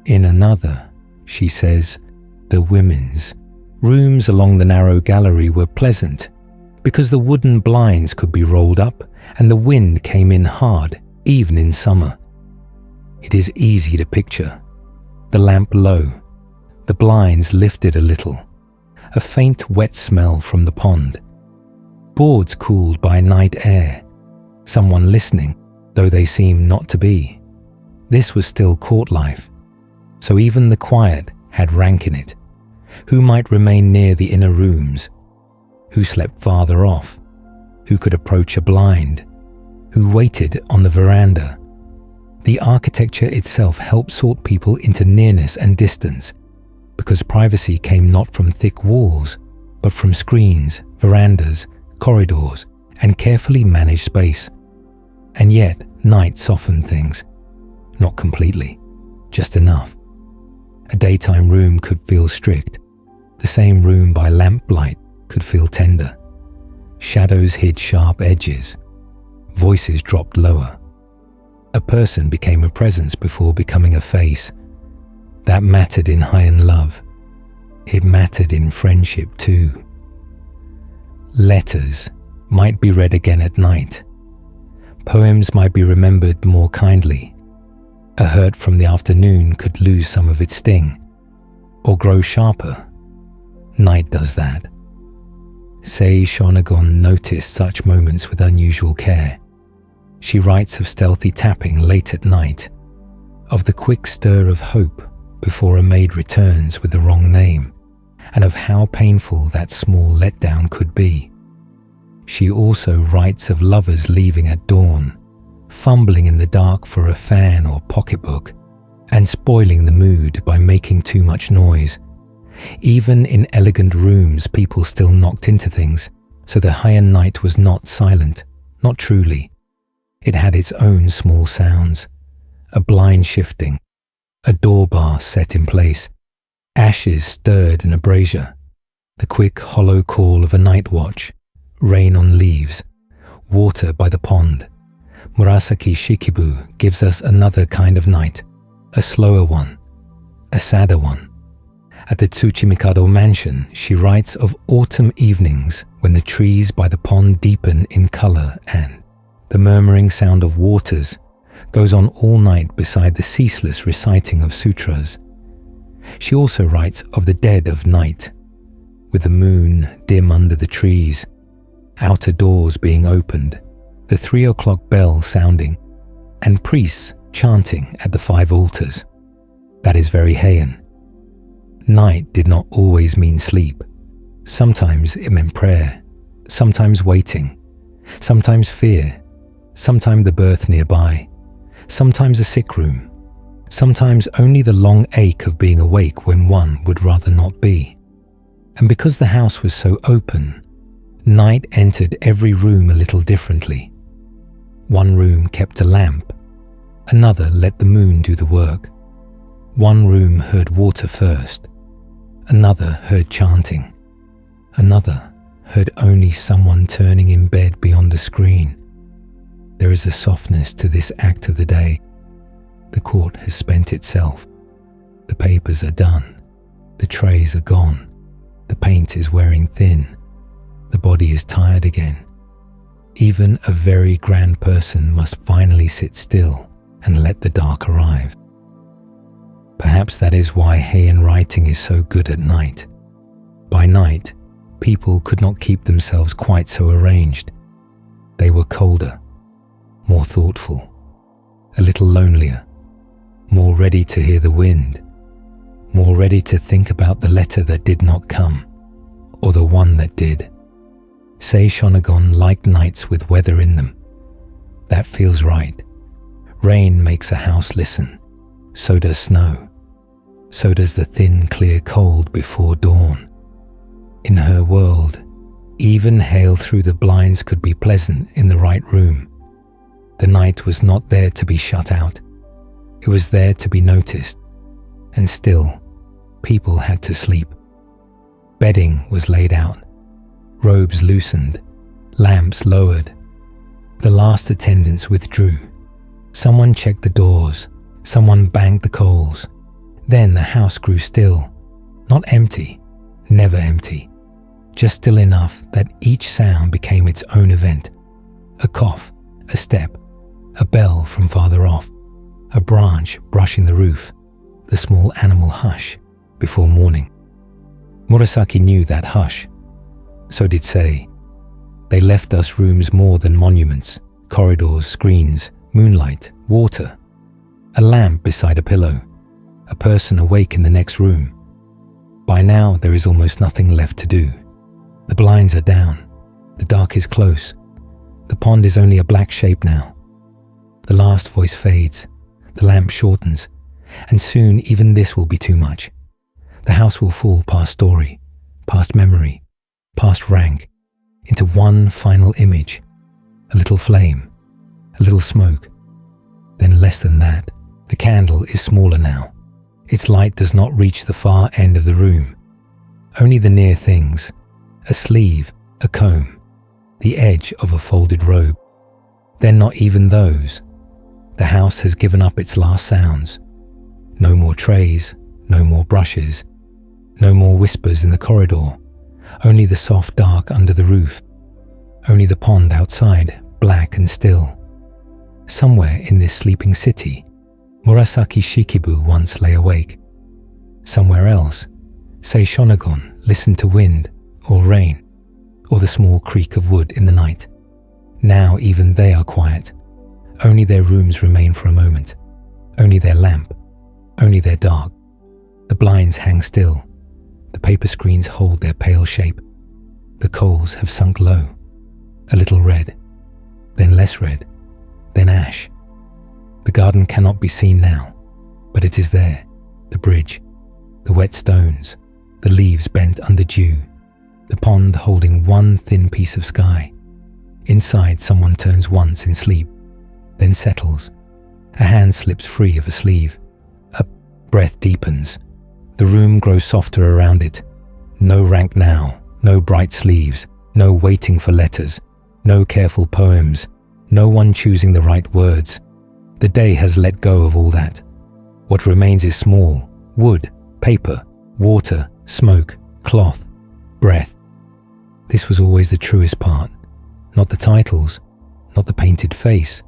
In another, she says, the women's rooms along the narrow gallery were pleasant because the wooden blinds could be rolled up and the wind came in hard, even in summer. It is easy to picture. The lamp low, the blinds lifted a little, a faint wet smell from the pond, boards cooled by night air, someone listening, though they seem not to be. This was still court life, so even the quiet had rank in it. Who might remain near the inner rooms? Who slept farther off? who could approach a blind, who waited on the veranda. The architecture itself helped sort people into nearness and distance, because privacy came not from thick walls, but from screens, verandas, corridors, and carefully managed space. And yet, night softened things. Not completely, just enough. A daytime room could feel strict. The same room by lamplight could feel tender. Shadows hid sharp edges. Voices dropped lower. A person became a presence before becoming a face. That mattered in Heian love. It mattered in friendship too. Letters might be read again at night. Poems might be remembered more kindly. A hurt from the afternoon could lose some of its sting, or grow sharper. Night does that. Sei Shōnagon noticed such moments with unusual care. She writes of stealthy tapping late at night, of the quick stir of hope before a maid returns with the wrong name, and of how painful that small letdown could be. She also writes of lovers leaving at dawn, fumbling in the dark for a fan or pocketbook, and spoiling the mood by making too much noise. Even in elegant rooms, people still knocked into things, so the Heian night was not silent, not truly. It had its own small sounds, a blind shifting, a door bar set in place, ashes stirred in a brazier, the quick hollow call of a night watch, rain on leaves, water by the pond. Murasaki Shikibu gives us another kind of night, a slower one, a sadder one. At the Tsuchimikado mansion, she writes of autumn evenings when the trees by the pond deepen in color and the murmuring sound of waters goes on all night beside the ceaseless reciting of sutras. She also writes of the dead of night, with the moon dim under the trees, outer doors being opened, the 3 o'clock bell sounding, and priests chanting at the 5 altars. That is very Heian. Night did not always mean sleep. Sometimes it meant prayer, sometimes waiting, sometimes fear, sometimes the birth nearby, sometimes a sick room, sometimes only the long ache of being awake when one would rather not be. And because the house was so open, night entered every room a little differently. One room kept a lamp, another let the moon do the work. One room heard water first, another heard chanting, another heard only someone turning in bed beyond a screen. There is a softness to this act of the day. The court has spent itself. The papers are done. The trays are gone. The paint is wearing thin. The body is tired again. Even a very grand person must finally sit still and let the dark arrive. Perhaps that is why Heian writing is so good at night. By night, people could not keep themselves quite so arranged. They were colder, more thoughtful, a little lonelier, more ready to hear the wind, more ready to think about the letter that did not come, or the one that did. Sei Shōnagon liked nights with weather in them. That feels right. Rain makes a house listen. So does snow. So does the thin, clear cold before dawn. In her world, even hail through the blinds could be pleasant in the right room. The night was not there to be shut out. It was there to be noticed. And still, people had to sleep. Bedding was laid out. Robes loosened. Lamps lowered. The last attendants withdrew. Someone checked the doors. Someone banged the coals. Then the house grew still. Not empty. Never empty. Just still enough that each sound became its own event. A cough, a step, a bell from farther off, a branch brushing the roof, the small animal hush before morning. Murasaki knew that hush. So did Sei. They left us rooms more than monuments, corridors, screens, moonlight, water, a lamp beside a pillow, a person awake in the next room. By now there is almost nothing left to do. The blinds are down, the dark is close, The pond is only a black shape now. The last voice fades, the lamp shortens, and soon even this will be too much. The house will fall past story, past memory, past rank, into one final image, a little flame, a little smoke, then less than that. The candle is smaller now. Its light does not reach the far end of the room. Only the near things, a sleeve, a comb, the edge of a folded robe. Then not even those. The house has given up its last sounds. No more trays, no more brushes, no more whispers in the corridor, only the soft dark under the roof, only the pond outside, black and still. Somewhere in this sleeping city, Murasaki Shikibu once lay awake. Somewhere else, say Shōnagon listened to wind or rain, or the small creak of wood in the night. Now even they are quiet. Only their rooms remain for a moment. Only their lamp. Only their dark. The blinds hang still. The paper screens hold their pale shape. The coals have sunk low. A little red, then less red, then ash. The garden cannot be seen now, but it is there. The bridge, the wet stones, the leaves bent under dew, the pond holding one thin piece of sky. Inside, someone turns once in sleep, then settles. A hand slips free of a sleeve. A breath deepens. The room grows softer around it. No rank now, no bright sleeves, no waiting for letters, no careful poems, no one choosing the right words. The day has let go of all that. What remains is small: wood, paper, water, smoke, cloth, breath. This was always the truest part. Not the titles, not the painted face,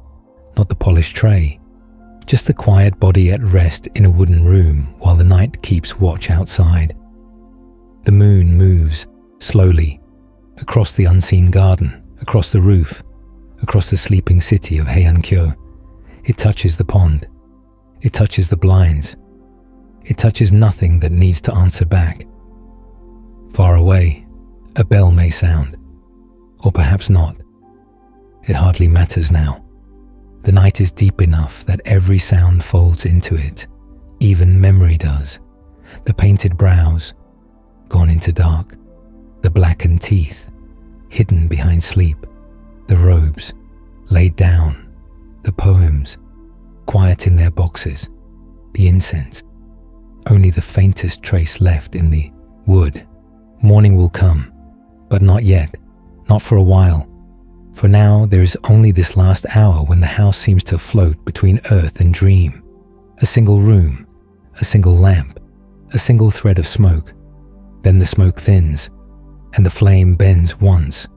not the polished tray. Just the quiet body at rest in a wooden room while the night keeps watch outside. The moon moves, slowly, across the unseen garden, across the roof, across the sleeping city of Heian-kyō. It touches the pond. It touches the blinds. It touches nothing that needs to answer back. Far away, a bell may sound, or perhaps not. It hardly matters now. The night is deep enough that every sound folds into it. Even memory does. The painted brows, gone into dark. The blackened teeth, hidden behind sleep. The robes, laid down. The poems, quiet in their boxes. The incense, only the faintest trace left in the wood. Morning will come, but not yet, not for a while. For now there is only this last hour when the house seems to float between earth and dream. A single room, a single lamp, a single thread of smoke. Then the smoke thins, and the flame bends once,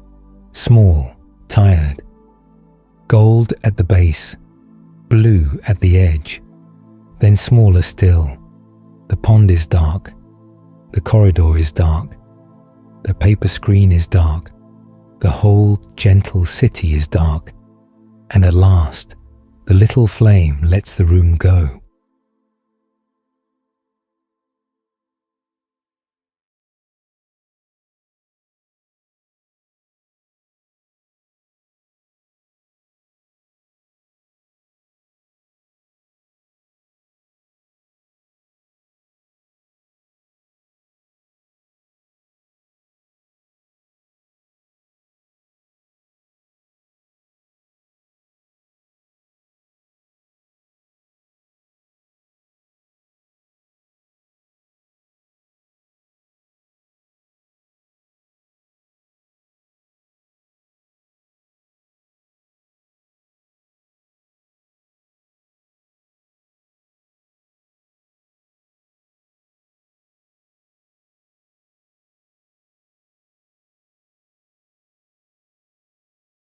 small, tired. Gold at the base, blue at the edge, then smaller still. The pond is dark, the corridor is dark, the paper screen is dark, the whole gentle city is dark, and at last the little flame lets the room go.